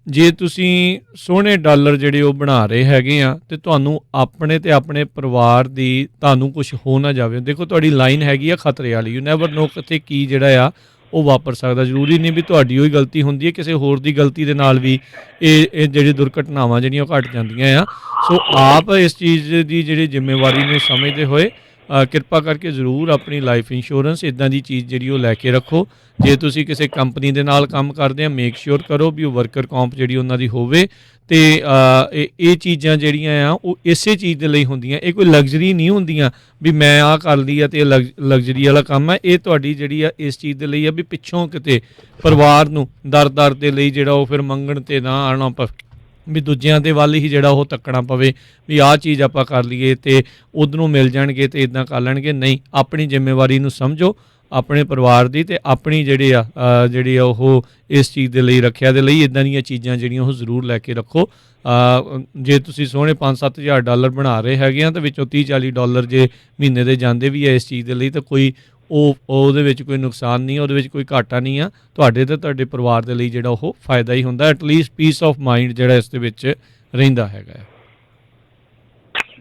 ਜੇ ਤੁਸੀਂ ਸੋਹਣੇ ਡਾਲਰ ਜਿਹੜੇ ਉਹ ਬਣਾ ਰਹੇ ਹੈਗੇ ਆ ਅਤੇ ਤੁਹਾਨੂੰ ਆਪਣੇ ਅਤੇ ਆਪਣੇ ਪਰਿਵਾਰ ਦੀ ਤੁਹਾਨੂੰ ਕੁਛ ਹੋ ਨਾ ਜਾਵੇ। ਦੇਖੋ ਤੁਹਾਡੀ ਲਾਈਨ ਹੈਗੀ ਆ ਖਤਰੇ ਵਾਲੀ, ਯੂ ਨੈਵਰ ਨੋ ਕਿੱਥੇ ਕੀ ਜਿਹੜਾ ਆ ਉਹ ਵਾਪਰ ਸਕਦਾ। ਜ਼ਰੂਰੀ ਨਹੀਂ ਵੀ ਤੁਹਾਡੀ ਉਹੀ ਗਲਤੀ ਹੁੰਦੀ ਹੈ, ਕਿਸੇ ਹੋਰ ਦੀ ਗਲਤੀ ਦੇ ਨਾਲ ਵੀ ਇਹ ਜਿਹੜੀ ਦੁਰਘਟਨਾਵਾਂ ਜਿਹੜੀਆਂ ਉਹ ਘਟ ਜਾਂਦੀਆਂ ਆ। ਸੋ ਆਪ ਇਸ ਚੀਜ਼ ਦੀ ਜਿਹੜੀ ਜ਼ਿੰਮੇਵਾਰੀ ਨੂੰ ਸਮਝਦੇ ਹੋਏ ਕਿਰਪਾ ਕਰਕੇ ਜ਼ਰੂਰ ਆਪਣੀ ਲਾਈਫ ਇੰਸ਼ੋਰੈਂਸ ਇੱਦਾਂ ਦੀ ਚੀਜ਼ ਜਿਹੜੀ ਉਹ ਲੈ ਕੇ ਰੱਖੋ। ਜੇ ਤੁਸੀਂ ਕਿਸੇ ਕੰਪਨੀ ਦੇ ਨਾਲ ਕੰਮ ਕਰਦੇ ਆ, ਮੇਕ ਸ਼ੋਰ ਕਰੋ ਵੀ ਉਹ ਵਰਕਰ ਕੰਪ ਜਿਹੜੀ ਉਹਨਾਂ ਦੀ ਹੋਵੇ। ਅਤੇ ਇਹ ਚੀਜ਼ਾਂ ਜਿਹੜੀਆਂ ਆ ਉਹ ਇਸੇ ਚੀਜ਼ ਦੇ ਲਈ ਹੁੰਦੀਆਂ, ਇਹ ਕੋਈ ਲਗਜ਼ਰੀ ਨਹੀਂ ਹੁੰਦੀਆਂ ਵੀ ਮੈਂ ਆਹ ਕਰ ਲਈ ਆ ਅਤੇ ਇਹ ਲਗਜ਼ਰੀ ਵਾਲਾ ਕੰਮ ਹੈ। ਇਹ ਤੁਹਾਡੀ ਜਿਹੜੀ ਆ ਇਸ ਚੀਜ਼ ਦੇ ਲਈ ਆ ਵੀ ਪਿੱਛੋਂ ਕਿਤੇ ਪਰਿਵਾਰ ਨੂੰ ਦਰ ਦੇ ਲਈ ਜਿਹੜਾ ਉਹ ਫਿਰ ਮੰਗਣ 'ਤੇ ਨਾ ਆਉਣਾ ਪਵੇ, ਵੀ ਦੂਜਿਆਂ ਦੇ ਵੱਲ ਹੀ ਜਿਹੜਾ ਉਹ ਤੱਕਣਾ ਪਵੇ ਵੀ ਆਹ ਚੀਜ਼ ਆਪਾਂ ਕਰ ਲਈਏ ਅਤੇ ਉੱਧਰੋਂ ਮਿਲ ਜਾਣਗੇ ਅਤੇ ਇੱਦਾਂ ਕਰ ਲੈਣਗੇ। ਨਹੀਂ, ਆਪਣੀ ਜ਼ਿੰਮੇਵਾਰੀ ਨੂੰ ਸਮਝੋ, ਆਪਣੇ ਪਰਿਵਾਰ ਦੀ, ਅਤੇ ਆਪਣੀ ਜਿਹੜੀ ਆ ਉਹ ਇਸ ਚੀਜ਼ ਦੇ ਲਈ, ਰੱਖਿਆ ਦੇ ਲਈ ਇੱਦਾਂ ਦੀਆਂ ਚੀਜ਼ਾਂ ਜਿਹੜੀਆਂ ਉਹ ਜ਼ਰੂਰ ਲੈ ਕੇ ਰੱਖੋ। ਜੇ ਤੁਸੀਂ ਸੋਹਣੇ $5,000-7,000 ਬਣਾ ਰਹੇ ਹੈਗੇ ਆ ਤਾਂ ਵਿੱਚੋਂ $30-40 ਜੇ ਮਹੀਨੇ ਦੇ ਜਾਂਦੇ ਵੀ ਆ ਇਸ ਚੀਜ਼ ਦੇ ਲਈ, ਤਾਂ ਕੋਈ ਉਹਦੇ ਵਿੱਚ ਕੋਈ ਨੁਕਸਾਨ ਨਹੀਂ, ਉਹਦੇ ਵਿੱਚ ਕੋਈ ਘਾਟਾ ਨਹੀਂ ਆ ਤੁਹਾਡੇ ਅਤੇ ਤੁਹਾਡੇ ਪਰਿਵਾਰ ਦੇ ਲਈ। ਜਿਹੜਾ ਉਹ ਫਾਇਦਾ ਹੀ ਹੁੰਦਾ, ਐਟਲੀਸਟ ਪੀਸ ਆਫ ਮਾਈਂਡ ਜਿਹੜਾ ਇਸ ਦੇ ਵਿੱਚ ਰਹਿੰਦਾ ਹੈਗਾ।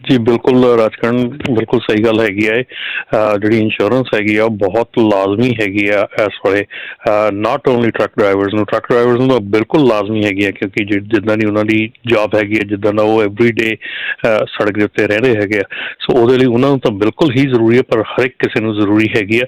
ਜੀ ਬਿਲਕੁਲ ਰਾਜਕਰਨ, ਬਿਲਕੁਲ ਸਹੀ ਗੱਲ ਹੈਗੀ ਹੈ। ਜਿਹੜੀ ਇੰਸ਼ੋਰੈਂਸ ਹੈਗੀ ਆ ਉਹ ਬਹੁਤ ਲਾਜ਼ਮੀ ਹੈਗੀ ਆ ਇਸ ਵੇਲੇ, ਨਾਟ ਓਨਲੀ ਟਰੱਕ ਡਰਾਈਵਰਸ ਨੂੰ ਤਾਂ ਬਿਲਕੁਲ ਲਾਜ਼ਮੀ ਹੈਗੀ ਆ, ਕਿਉਂਕਿ ਜਿੱਦਾਂ ਦੀ ਉਹਨਾਂ ਦੀ ਜੌਬ ਹੈਗੀ ਹੈ, ਜਿੱਦਾਂ ਦਾ ਉਹ ਐਵਰੀ ਡੇ ਸੜਕ ਦੇ ਉੱਤੇ ਰਹਿੰਦੇ ਹੈਗੇ ਆ, ਸੋ ਉਹਦੇ ਲਈ ਉਹਨਾਂ ਨੂੰ ਤਾਂ ਬਿਲਕੁਲ ਹੀ ਜ਼ਰੂਰੀ ਹੈ। ਪਰ ਹਰ ਇੱਕ ਕਿਸੇ ਨੂੰ ਜ਼ਰੂਰੀ ਹੈਗੀ ਆ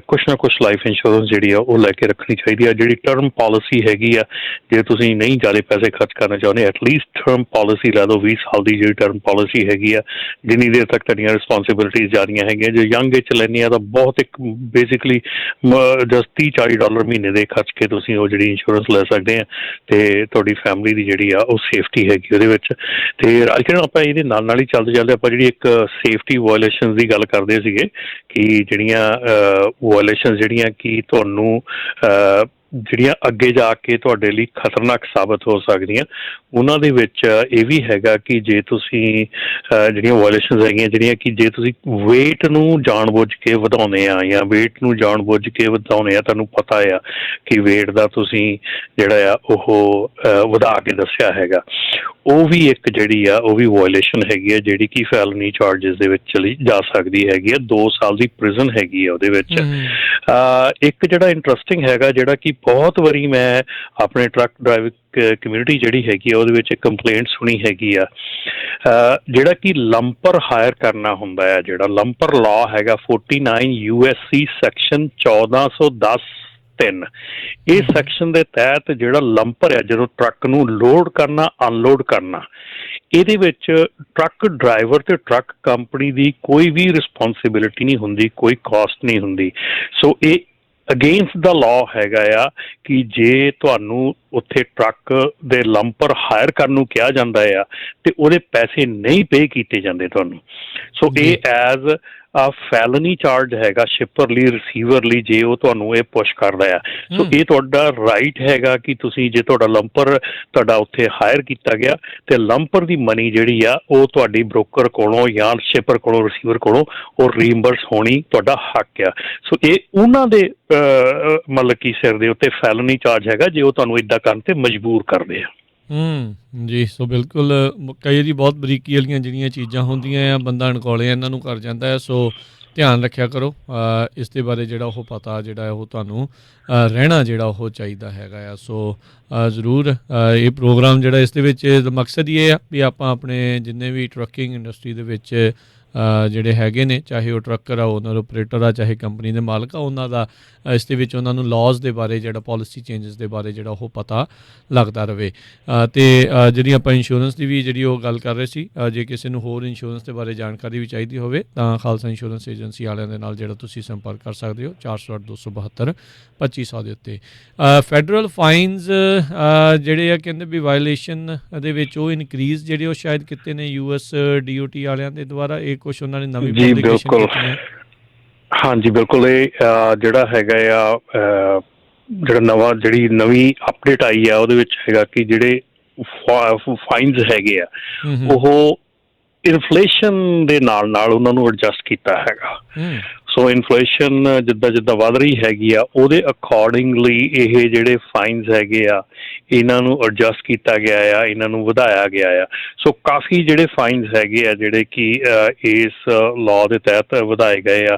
ਕੁਛ ਨਾ ਕੁਛ ਲਾਈਫ ਇੰਸ਼ੋਰੈਂਸ ਜਿਹੜੀ ਆ ਉਹ ਲੈ ਕੇ ਰੱਖਣੀ ਚਾਹੀਦੀ ਆ। ਜਿਹੜੀ ਟਰਮ ਪਾਲਿਸੀ ਹੈਗੀ ਆ, ਜੇ ਤੁਸੀਂ ਨਹੀਂ ਜ਼ਿਆਦਾ ਪੈਸੇ ਖਰਚ ਕਰਨਾ ਚਾਹੁੰਦੇ, ਐਟਲੀਸਟ ਟਰਮ ਪਾਲਿਸੀ ਲੈ ਦਿਓ। 20 ਸਾਲ ਦੀ ਜਿਹੜੀ ਟਰਮ ਪਾਲਿਸੀ ਹੈਗੀ ਆ, ਜਿੰਨੀ ਦੇਰ ਤੱਕ ਤੁਹਾਡੀਆਂ ਰਿਸਪੋਂਸੀਬਿਲਿਟੀਜ਼ ਜਾ ਰਹੀਆਂ ਹੈਗੀਆਂ। ਜੇ ਯੰਗ ਏਜ 'ਚ ਲੈਂਦੇ ਆ ਤਾਂ ਬਹੁਤ ਇੱਕ ਬੇਸਿਕਲੀ ਜਸਟ $30-40 ਮਹੀਨੇ ਦੇ ਖਰਚ ਕੇ ਤੁਸੀਂ ਉਹ ਜਿਹੜੀ ਇੰਸ਼ੋਰੈਂਸ ਲੈ ਸਕਦੇ ਆ, ਅਤੇ ਤੁਹਾਡੀ ਫੈਮਿਲੀ ਦੀ ਜਿਹੜੀ ਆ ਉਹ ਸੇਫਟੀ ਹੈਗੀ ਉਹਦੇ ਵਿੱਚ। ਅਤੇ ਅੱਜ ਆਪਾਂ ਇਹਦੇ ਨਾਲ ਹੀ ਚੱਲਦੇ ਆਪਾਂ ਜਿਹੜੀ ਇੱਕ ਸੇਫਟੀ ਵਾਇਲੇਸ਼ਨ ਦੀ ਗੱਲ ਕਰਦੇ ਸੀਗੇ ਕਿ ਜਿਹੜੀਆਂ ਵਾਇਲੇਸ਼ਨ ਜਿਹੜੀਆਂ ਕਿ ਤੁਹਾਨੂੰ ਜਿਹੜੀਆਂ ਅੱਗੇ ਜਾ ਕੇ ਤੁਹਾਡੇ ਲਈ ਖਤਰਨਾਕ ਸਾਬਤ ਹੋ ਸਕਦੀਆਂ, ਉਹਨਾਂ ਦੇ ਵਿੱਚ ਇਹ ਵੀ ਹੈਗਾ ਕਿ ਜੇ ਤੁਸੀਂ ਜਿਹੜੀਆਂ ਵਾਇਲੇਸ਼ਨਸ ਹੈਗੀਆਂ, ਜਿਹੜੀਆਂ ਕਿ ਜੇ ਤੁਸੀਂ ਵੇਟ ਨੂੰ ਜਾਣ ਬੁੱਝ ਕੇ ਵਧਾਉਂਦੇ ਆ ਜਾਂ ਵੇਟ ਨੂੰ ਜਾਣ ਬੁੱਝ ਕੇ ਵਧਾਉਂਦੇ ਆ, ਤੁਹਾਨੂੰ ਪਤਾ ਆ ਕਿ ਵੇਟ ਦਾ ਤੁਸੀਂ ਜਿਹੜਾ ਆ ਉਹ ਵਧਾ ਕੇ ਦੱਸਿਆ ਹੈਗਾ, ਉਹ ਵੀ ਇੱਕ ਜਿਹੜੀ ਆ ਉਹ ਵੀ ਵਾਇਲੇਸ਼ਨ ਹੈਗੀ ਆ, ਜਿਹੜੀ ਕਿ ਫੈਲਨੀ ਚਾਰਜਿਸ ਦੇ ਵਿੱਚ ਚਲੀ ਜਾ ਸਕਦੀ ਹੈਗੀ ਆ। 2 ਸਾਲ ਦੀ ਪ੍ਰਿਜ਼ਨ ਹੈਗੀ ਆ ਉਹਦੇ ਵਿੱਚ। ਇੱਕ ਜਿਹੜਾ ਇੰਟਰਸਟਿੰਗ ਹੈਗਾ, ਜਿਹੜਾ ਕਿ ਬਹੁਤ ਵਾਰੀ ਮੈਂ ਆਪਣੇ ਟਰੱਕ ਡਰਾਈਵਿੰਗ ਕਮਿਊਨਿਟੀ ਜਿਹੜੀ ਹੈਗੀ ਆ ਉਹਦੇ ਵਿੱਚ ਕੰਪਲੇਂਟ ਸੁਣੀ ਹੈਗੀ ਆ, ਜਿਹੜਾ ਕਿ ਲੰਪਰ ਹਾਇਰ ਕਰਨਾ ਹੁੰਦਾ ਆ, ਜਿਹੜਾ ਲੰਪਰ ਲਾਅ ਹੈਗਾ 49 USC ਸੈਕਸ਼ਨ 1410(3), ਇਹ ਸੈਕਸ਼ਨ ਦੇ ਤਹਿਤ ਜਿਹੜਾ ਲੰਪਰ ਆ, ਜਦੋਂ ਟਰੱਕ ਨੂੰ ਲੋਡ ਕਰਨਾ ਅਨਲੋਡ ਕਰਨਾ, ਇਹਦੇ ਵਿੱਚ ਟਰੱਕ ਡਰਾਈਵਰ ਤੇ ਟਰੱਕ ਕੰਪਨੀ ਦੀ ਕੋਈ ਵੀ ਰਿਸਪੋਂਸੀਬਿਲਿਟੀ ਨਹੀਂ ਹੁੰਦੀ, ਕੋਈ ਕਾਸਟ ਨਹੀਂ ਹੁੰਦੀ। ਸੋ ਇਹ ਅਗੇਂਸਟ ਦਾ ਲਾਅ ਹੈਗਾ ਆ ਕਿ ਜੇ ਤੁਹਾਨੂੰ ਉੱਥੇ ਟਰੱਕ ਦੇ ਲੰਪਰ ਹਾਇਰ ਕਰਨ ਨੂੰ ਕਿਹਾ ਜਾਂਦਾ ਆ ਤੇ ਉਹਦੇ ਪੈਸੇ ਨਹੀਂ ਪੇ ਕੀਤੇ ਜਾਂਦੇ ਤੁਹਾਨੂੰ, ਸੋ ਇਹ ਐਜ਼ ਫੈਲਨੀ ਚਾਰਜ ਹੈਗਾ ਸ਼ਿਪਰ ਲਈ, ਰਿਸੀਵਰ ਲਈ, ਜੇ ਉਹ ਤੁਹਾਨੂੰ ਇਹ ਪੁਸ਼ ਕਰਦਾ ਆ। ਸੋ ਇਹ ਤੁਹਾਡਾ ਰਾਈਟ ਹੈਗਾ ਕਿ ਤੁਸੀਂ, ਜੇ ਤੁਹਾਡਾ ਲੰਪਰ ਤੁਹਾਡਾ ਉੱਥੇ ਹਾਇਰ ਕੀਤਾ ਗਿਆ ਤੇ ਲੰਪਰ ਦੀ ਮਨੀ ਜਿਹੜੀ ਆ ਉਹ ਤੁਹਾਡੀ ਬ੍ਰੋਕਰ ਕੋਲੋਂ ਜਾਂ ਸ਼ਿਪਰ ਕੋਲੋਂ, ਰਿਸੀਵਰ ਕੋਲੋਂ ਉਹ ਰੀਇੰਬਰਸ ਹੋਣੀ ਤੁਹਾਡਾ ਹੱਕ ਆ। ਸੋ ਇਹ ਉਹਨਾਂ ਦੇ ਮਤਲਬ ਕਿ ਸਿਰ ਦੇ ਉੱਤੇ ਫੈਲਨੀ ਚਾਰਜ ਹੈਗਾ ਜੇ ਉਹ ਤੁਹਾਨੂੰ ਇੱਦਾਂ ਕਰਨ ਤੇ ਮਜਬੂਰ ਕਰਦੇ ਆ। ਜੀ, ਸੋ ਬਿਲਕੁਲ ਕਈ ਵਾਰੀ ਬਹੁਤ ਬਰੀਕੀ ਵਾਲੀਆਂ ਜਿਹੜੀਆਂ ਚੀਜ਼ਾਂ ਹੁੰਦੀਆਂ ਆ, ਬੰਦਾ ਅਣਕੌਲੇ ਇਹਨਾਂ ਨੂੰ ਕਰ ਜਾਂਦਾ ਹੈ। ਸੋ ਧਿਆਨ ਰੱਖਿਆ ਕਰੋ, ਇਸ ਦੇ ਬਾਰੇ ਜਿਹੜਾ ਉਹ ਪਤਾ ਜਿਹੜਾ ਉਹ ਤੁਹਾਨੂੰ ਰਹਿਣਾ ਜਿਹੜਾ ਉਹ ਚਾਹੀਦਾ ਹੈਗਾ ਆ। ਸੋ ਜ਼ਰੂਰ ਇਹ ਪ੍ਰੋਗਰਾਮ ਜਿਹੜਾ ਇਸ ਦੇ ਵਿੱਚ ਮਕਸਦ ਹੀ ਇਹ ਆ ਵੀ ਆਪਾਂ ਆਪਣੇ ਜਿੰਨੇ ਵੀ ਟਰੱਕਿੰਗ ਇੰਡਸਟਰੀ ਦੇ ਵਿੱਚ ਜਿਹੜੇ ਹੈਗੇ ਨੇ, ਚਾਹੇ ਉਹ ਟਰੱਕਰ ਆ, ਓਨਰ ਆਪਰੇਟਰ ਆ, ਚਾਹੇ ਕੰਪਨੀ ਦੇ ਮਾਲਕ ਆ, ਉਹਨਾਂ ਦਾ ਇਸ ਦੇ ਵਿੱਚ ਉਹਨਾਂ ਨੂੰ ਲਾਜ਼ ਦੇ ਬਾਰੇ, ਜਿਹੜਾ ਪੋਲਿਸੀ ਚੇਂਜਸ ਦੇ ਬਾਰੇ ਜਿਹੜਾ ਉਹ ਪਤਾ ਲੱਗਦਾ ਰਹੇ। ਅਤੇ ਜਿਹੜੀ ਆਪਾਂ ਇੰਸ਼ੋਰੈਂਸ ਦੀ ਵੀ ਜਿਹੜੀ ਉਹ ਗੱਲ ਕਰ ਰਹੇ ਸੀ, ਜੇ ਕਿਸੇ ਨੂੰ ਹੋਰ ਇੰਸ਼ੋਰੈਂਸ ਦੇ ਬਾਰੇ ਜਾਣਕਾਰੀ ਵੀ ਚਾਹੀਦੀ ਹੋਵੇ ਤਾਂ ਖਾਲਸਾ ਇੰਸ਼ੋਰੈਂਸ ਏਜੰਸੀ ਵਾਲਿਆਂ ਦੇ ਨਾਲ ਜਿਹੜਾ ਤੁਸੀਂ ਸੰਪਰਕ ਕਰ ਸਕਦੇ ਹੋ 408-272-2500 ਦੇ ਉੱਤੇ। ਫੈਡਰਲ ਫਾਈਨਸ ਜਿਹੜੇ ਆ ਕਹਿੰਦੇ ਵੀ ਵਾਇਲੇਸ਼ਨ ਦੇ ਵਿੱਚ ਉਹ ਇਨਕਰੀਜ਼ ਜਿਹੜੇ ਉਹ ਸ਼ਾਇਦ ਕੀਤੇ ਨੇ US DOT ਵਾਲਿਆਂ ਦੇ ਦੁਆਰਾ, ਇਹ ਕੁਛ ਉਹਨਾਂ ਨੇ ਨਵੀਂ ਪਬਲਿਕੇਸ਼ਨ ਕੀਤੀ ਹੈ। ਹਾਂਜੀ ਬਿਲਕੁਲ, ਇਹ ਜਿਹੜਾ ਹੈਗਾ ਆ ਜਿਹੜਾ ਜਿਹੜੀ ਨਵੀਂ ਅਪਡੇਟ ਆਈ ਆ ਉਹਦੇ ਵਿੱਚ ਹੈਗਾ ਕਿ ਜਿਹੜੇ ਫਾਈਨਸ ਹੈਗੇ ਆ ਉਹ ਇਨਫਲੇਸ਼ਨ ਦੇ ਨਾਲ ਉਹਨਾਂ ਨੂੰ ਐਡਜਸਟ ਕੀਤਾ ਹੈਗਾ। ਸੋ ਇਨਫਲੇਸ਼ਨ ਜਿੱਦਾਂ ਜਿੱਦਾਂ ਵੱਧ ਰਹੀ ਹੈਗੀ ਆ ਉਹਦੇ ਅਕੋਰਡਿੰਗਲੀ ਇਹ ਜਿਹੜੇ ਫਾਈਨਸ ਹੈਗੇ ਆ ਇਹਨਾਂ ਨੂੰ ਐਡਜਸਟ ਕੀਤਾ ਗਿਆ ਆ, ਇਹਨਾਂ ਨੂੰ ਵਧਾਇਆ ਗਿਆ ਆ। ਸੋ ਕਾਫੀ ਜਿਹੜੇ ਫਾਈਨਸ ਹੈਗੇ ਆ ਜਿਹੜੇ ਕਿ ਇਸ ਲਾਅ ਦੇ ਤਹਿਤ ਵਧਾਏ ਗਏ ਆ,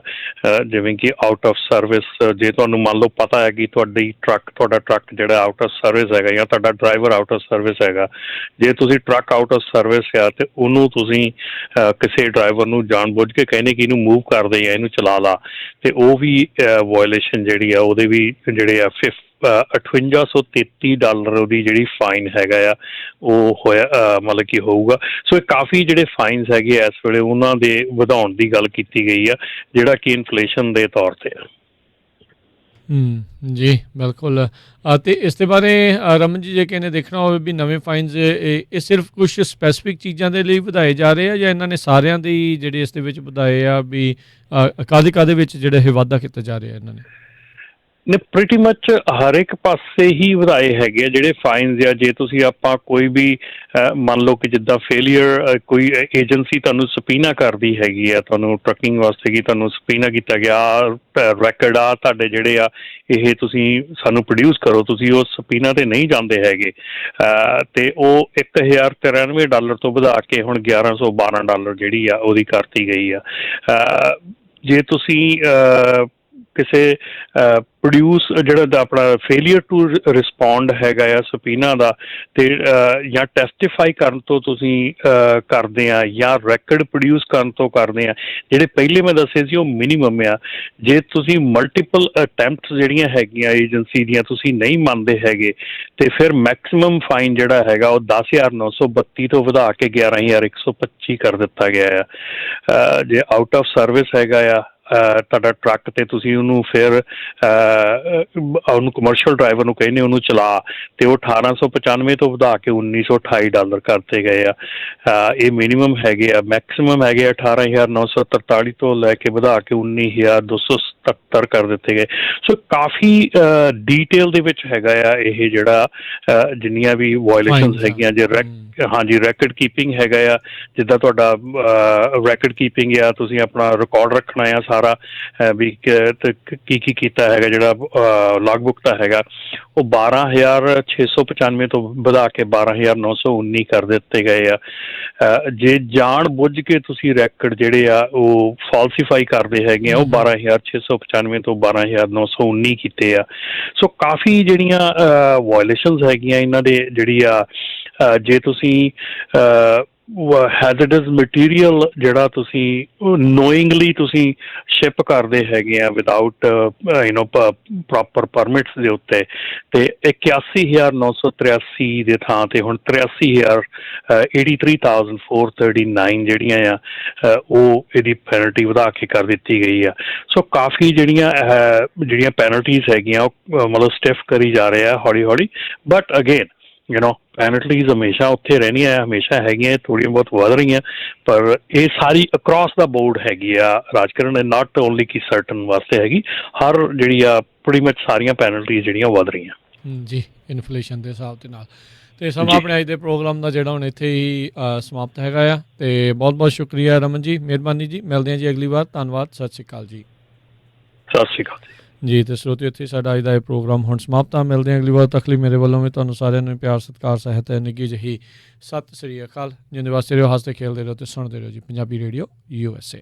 ਜਿਵੇਂ ਕਿ ਆਊਟ ਆਫ ਸਰਵਿਸ, ਜੇ ਤੁਹਾਨੂੰ ਮੰਨ ਲਓ ਪਤਾ ਹੈ ਕਿ ਤੁਹਾਡਾ ਟਰੱਕ ਜਿਹੜਾ ਆਊਟ ਆਫ ਸਰਵਿਸ ਹੈਗਾ ਜਾਂ ਤੁਹਾਡਾ ਡਰਾਈਵਰ ਆਊਟ ਆਫ ਸਰਵਿਸ ਹੈਗਾ, ਜੇ ਤੁਸੀਂ ਟਰੱਕ ਆਊਟ ਆਫ ਸਰਵਿਸ ਆ ਤੇ ਉਹਨੂੰ ਤੁਸੀਂ ਕਿਸੇ ਡਰਾਈਵਰ ਨੂੰ ਜਾਣ ਬੁੱਝ ਕੇ ਕਹਿੰਦੇ ਕਿ ਇਹਨੂੰ ਮੂਵ ਕਰਦੇ ਆ, ਇਹਨੂੰ ਚਲਾ ਲਾ, ਤੇ ਉਹ ਵੀ ਵਾਇਓਲੇਸ਼ਨ ਜਿਹੜੀ ਆ ਉਹਦੇ ਵੀ ਜਿਹੜੇ ਆ $5833 ਉਹਦੀ ਜਿਹੜੀ ਫਾਈਨ ਹੈਗਾ ਆ ਉਹ ਹੋਇਆ, ਮਤਲਬ ਕਿ ਹੋਊਗਾ। ਸੋ ਇਹ ਕਾਫੀ ਜਿਹੜੇ ਫਾਈਨਸ ਹੈਗੇ ਆ ਇਸ ਵੇਲੇ ਉਹਨਾਂ ਦੇ ਵਧਾਉਣ ਦੀ ਗੱਲ ਕੀਤੀ ਗਈ ਆ, ਜਿਹੜਾ ਕਿ ਇਨਫਲੇਸ਼ਨ ਦੇ ਤੌਰ ਤੇ ਆ। ਜੀ ਬਿਲਕੁਲ। ਅਤੇ ਇਸ ਦੇ ਬਾਰੇ ਰਮਨ ਜੀ ਜੇ ਕਿਸੇ ਨੇ ਦੇਖਣਾ ਹੋਵੇ ਵੀ ਨਵੇਂ ਫਾਈਨਸ ਇਹ ਸਿਰਫ ਕੁਛ ਸਪੈਸੀਫਿਕ ਚੀਜ਼ਾਂ ਦੇ ਲਈ ਵਧਾਏ ਜਾ ਰਹੇ ਆ ਜਾਂ ਇਹਨਾਂ ਨੇ ਸਾਰਿਆਂ ਦੇ ਜਿਹੜੇ ਇਸ ਦੇ ਵਿੱਚ ਵਧਾਏ ਆ ਵੀ ਕਾਹਦੇ ਵਿੱਚ ਜਿਹੜਾ ਇਹ ਵਾਧਾ ਕੀਤਾ ਜਾ ਰਿਹਾ ਇਹਨਾਂ ਨੇ? ਨੇ ਪ੍ਰੀਟੀ ਮੱਚ ਹਰ ਇੱਕ ਪਾਸੇ ਹੀ ਵਧਾਏ ਹੈਗੇ ਆ ਜਿਹੜੇ ਫਾਈਨਸ ਆ। ਜੇ ਤੁਸੀਂ ਆਪਾਂ ਕੋਈ ਵੀ ਮੰਨ ਲਓ ਕਿ ਜਿੱਦਾਂ ਫੇਲੀਅਰ, ਕੋਈ ਏਜੰਸੀ ਤੁਹਾਨੂੰ ਸਪੀਨਾ ਕਰਦੀ ਹੈਗੀ ਆ ਤੁਹਾਨੂੰ ਟਰੱਕਿੰਗ ਵਾਸਤੇ, ਕਿ ਤੁਹਾਨੂੰ ਸਪੀਨਾ ਕੀਤਾ ਗਿਆ ਰੈਕਡ ਆ ਤੁਹਾਡੇ ਜਿਹੜੇ ਆ ਇਹ ਤੁਸੀਂ ਸਾਨੂੰ ਪ੍ਰੋਡਿਊਸ ਕਰੋ, ਤੁਸੀਂ ਉਸ ਸਪੀਨਾ ਤੇ ਨਹੀਂ ਜਾਂਦੇ ਹੈਗੇ, ਤੇ ਉਹ $1093 ਤੋਂ ਵਧਾ ਕੇ ਹੁਣ $1112 ਜਿਹੜੀ ਆ ਉਹਦੀ ਕਰਤੀ ਗਈ ਆ। ਜੇ ਤੁਸੀਂ ਕਿਸੇ ਪ੍ਰੋਡਿਊਸ ਜਿਹੜਾ ਆਪਣਾ ਫੇਲੀਅਰ ਟੂ ਰਿਸਪੌਂਡ ਹੈਗਾ ਆ ਸਪੀਨਾ ਦਾ, ਤੇ ਜਾਂ ਟੈਸਟੀਫਾਈ ਕਰਨ ਤੋਂ ਤੁਸੀਂ ਕਰਦੇ ਆ ਜਾਂ ਰੈਕਡ ਪ੍ਰੋਡਿਊਸ ਕਰਨ ਤੋਂ ਕਰਦੇ ਆ, ਜਿਹੜੇ ਪਹਿਲੇ ਮੈਂ ਦੱਸੇ ਸੀ ਉਹ ਮਿਨੀਮਮ ਆ। ਜੇ ਤੁਸੀਂ ਮਲਟੀਪਲ ਅਟੈਂਪਟਸ ਜਿਹੜੀਆਂ ਹੈਗੀਆਂ ਏਜੰਸੀ ਦੀਆਂ ਤੁਸੀਂ ਨਹੀਂ ਮੰਨਦੇ ਹੈਗੇ, ਤੇ ਫਿਰ ਮੈਕਸਿਮਮ ਫਾਈਨ ਜਿਹੜਾ ਹੈਗਾ ਉਹ 10,932 ਤੋਂ ਵਧਾ ਕੇ 11,125 ਕਰ ਦਿੱਤਾ ਗਿਆ ਆ। ਜੇ ਆਊਟ ਆਫ ਸਰਵਿਸ ਹੈਗਾ ਆ ਤੁਹਾਡਾ ਟਰੱਕ, ਤੇ ਤੁਸੀਂ ਉਹਨੂੰ ਫਿਰ ਉਹਨੂੰ ਕਮਰਸ਼ੀਅਲ ਡਰਾਈਵਰ ਨੂੰ ਕਹਿੰਦੇ ਉਹਨੂੰ ਚਲਾ, ਤੇ ਉਹ 1,895 ਤੋਂ ਵਧਾ ਕੇ $1,928 ਕਰਤੇ ਗਏ ਆ। ਇਹ ਮਿਨੀਮਮ ਹੈਗੇ ਆ। ਮੈਕਸਿਮਮ ਹੈਗੇ ਆ 18,943 ਤੋਂ ਲੈ ਕੇ ਵਧਾ ਕੇ 19,277 ਕਰ ਦਿੱਤੇ ਗਏ। ਸੋ ਕਾਫੀ ਡੀਟੇਲ ਦੇ ਵਿੱਚ ਹੈਗਾ ਆ ਇਹ ਜਿਹੜਾ ਜਿੰਨੀਆਂ ਵੀ ਵਾਇਓਲੇਸ਼ਨਸ ਹੈਗੀਆਂ। ਜੇ ਹਾਂਜੀ ਰੈਕਡ ਕੀਪਿੰਗ ਹੈਗਾ ਆ, ਜਿੱਦਾਂ ਤੁਹਾਡਾ ਰੈਕਡ ਕੀਪਿੰਗ ਆ, ਤੁਸੀਂ ਆਪਣਾ ਰਿਕਾਰਡ ਰੱਖਣਾ ਆ ਸਾਰਾ ਵੀ ਕੀ ਕੀਤਾ ਹੈਗਾ, ਜਿਹੜਾ ਲੌਗ ਬੁੱਕ ਦਾ ਹੈਗਾ ਉਹ 12,695 ਤੋਂ ਵਧਾ ਕੇ 12,919 ਕਰ ਦਿੱਤੇ ਗਏ ਆ। ਜੇ ਜਾਣ ਬੁੱਝ ਕੇ ਤੁਸੀਂ ਰੈਕਡ ਜਿਹੜੇ ਆ ਉਹ ਫਾਲਸੀਫਾਈ ਕਰਦੇ ਹੈਗੇ ਆ, ਉਹ 12,695 ਤੋਂ 12,919 ਕੀਤੇ ਆ। ਸੋ ਕਾਫੀ ਜਿਹੜੀਆਂ ਵਾਇਓਲੇਸ਼ਨਸ ਹੈਗੀਆਂ ਇਹਨਾਂ ਦੇ ਜਿਹੜੀ ਆ, ਜੇ ਤੁਸੀਂ ਹੈਜ਼ਰਡਸ ਮਟੀਰੀਅਲ ਜਿਹੜਾ ਤੁਸੀਂ ਨੋਇੰਗਲੀ ਤੁਸੀਂ ਸ਼ਿਪ ਕਰਦੇ ਹੈਗੇ ਆ ਵਿਦਆਊਟ ਪ੍ਰੋਪਰ ਪਰਮਿਟਸ ਦੇ ਉੱਤੇ, ਤੇ 81,983 ਦੇ ਥਾਂ ਤੇ ਹੁਣ 83,439 ਜਿਹੜੀਆਂ ਆ ਉਹ ਇਹਦੀ ਪੈਨਲਟੀ ਵਧਾ ਕੇ ਕਰ ਦਿੱਤੀ ਗਈ ਆ। ਸੋ ਕਾਫੀ ਜਿਹੜੀਆਂ ਪੈਨਲਟੀਜ਼ ਹੈਗੀਆਂ ਉਹ ਮਤਲਬ ਸਟਿਫ ਕਰੀ ਜਾ ਰਹੇ ਆ ਹੌਲੀ ਹੌਲੀ। ਬਟ ਅਗੇਨ ਪੈਨਲਟੀਜ਼ ਹਮੇਸ਼ਾ ਉੱਥੇ ਰਹਿਣੀਆਂ, ਹਮੇਸ਼ਾ ਹੈਗੀਆਂ, ਥੋੜ੍ਹੀਆਂ ਬਹੁਤ ਵੱਧ ਰਹੀਆਂ, ਪਰ ਇਹ ਸਾਰੀ ਅਕ੍ਰੋਸ ਦਾ ਬੋਰਡ ਹੈਗੀ ਆ ਰਾਜਕਰਨ, ਨਾਟ ਓਨਲੀ ਕਿ ਸਰਟਨ ਵਾਸਤੇ ਹੈਗੀ, ਹਰ ਜਿਹੜੀ ਆ ਪ੍ਰੀਟੀ ਮੱਚ ਸਾਰੀਆਂ ਪੈਨਲਟੀਜ਼ ਜਿਹੜੀਆਂ ਵੱਧ ਰਹੀਆਂ ਜੀ ਇਨਫਲੇਸ਼ਨ ਦੇ ਹਿਸਾਬ ਦੇ ਨਾਲ। ਤੇ ਸਮਾਂ ਆਪਣੇ ਅੱਜ ਦੇ ਪ੍ਰੋਗਰਾਮ ਦਾ ਜਿਹੜਾ ਹੁਣ ਇੱਥੇ ਹੀ ਸਮਾਪਤ ਹੈਗਾ ਆ। ਤੇ ਬਹੁਤ ਬਹੁਤ ਸ਼ੁਕਰੀਆ ਰਮਨ ਜੀ, ਮਿਹਰਬਾਨੀ ਜੀ। ਮਿਲਦੇ ਹਾਂ ਜੀ ਅਗਲੀ ਵਾਰ। ਧੰਨਵਾਦ, ਸਤਿ ਸ਼੍ਰੀ ਅਕਾਲ ਜੀ। ਸਤਿ ਸ਼੍ਰੀ ਅਕਾਲ ਜੀ। ਤੇ ਸਰੋਤਿਓ ਇੱਥੇ ਸਾਡਾ ਅੱਜ ਦਾ ਇਹ ਪ੍ਰੋਗਰਾਮ ਹੁਣ ਸਮਾਪਤ ਆ। ਮਿਲਦੇ ਹਾਂ ਅਗਲੀ ਵਾਰ ਤੱਕ ਲਈ ਮੇਰੇ ਵੱਲੋਂ ਵੀ ਤੁਹਾਨੂੰ ਸਾਰਿਆਂ ਨੂੰ ਪਿਆਰ ਸਤਿਕਾਰ ਸਹਿਤ ਨਿੱਘੀ ਜਿਹੀ ਸਤਿ ਸ਼੍ਰੀ ਅਕਾਲ। ਜਿੰਦੇ ਵਾਸਤੇ ਰਹੋ, ਹੱਸਦੇ ਖੇਲਦੇ ਰਹੋ ਤੇ ਸੁਣਦੇ ਰਹੋ ਜੀ ਪੰਜਾਬੀ ਰੇਡੀਓ USA।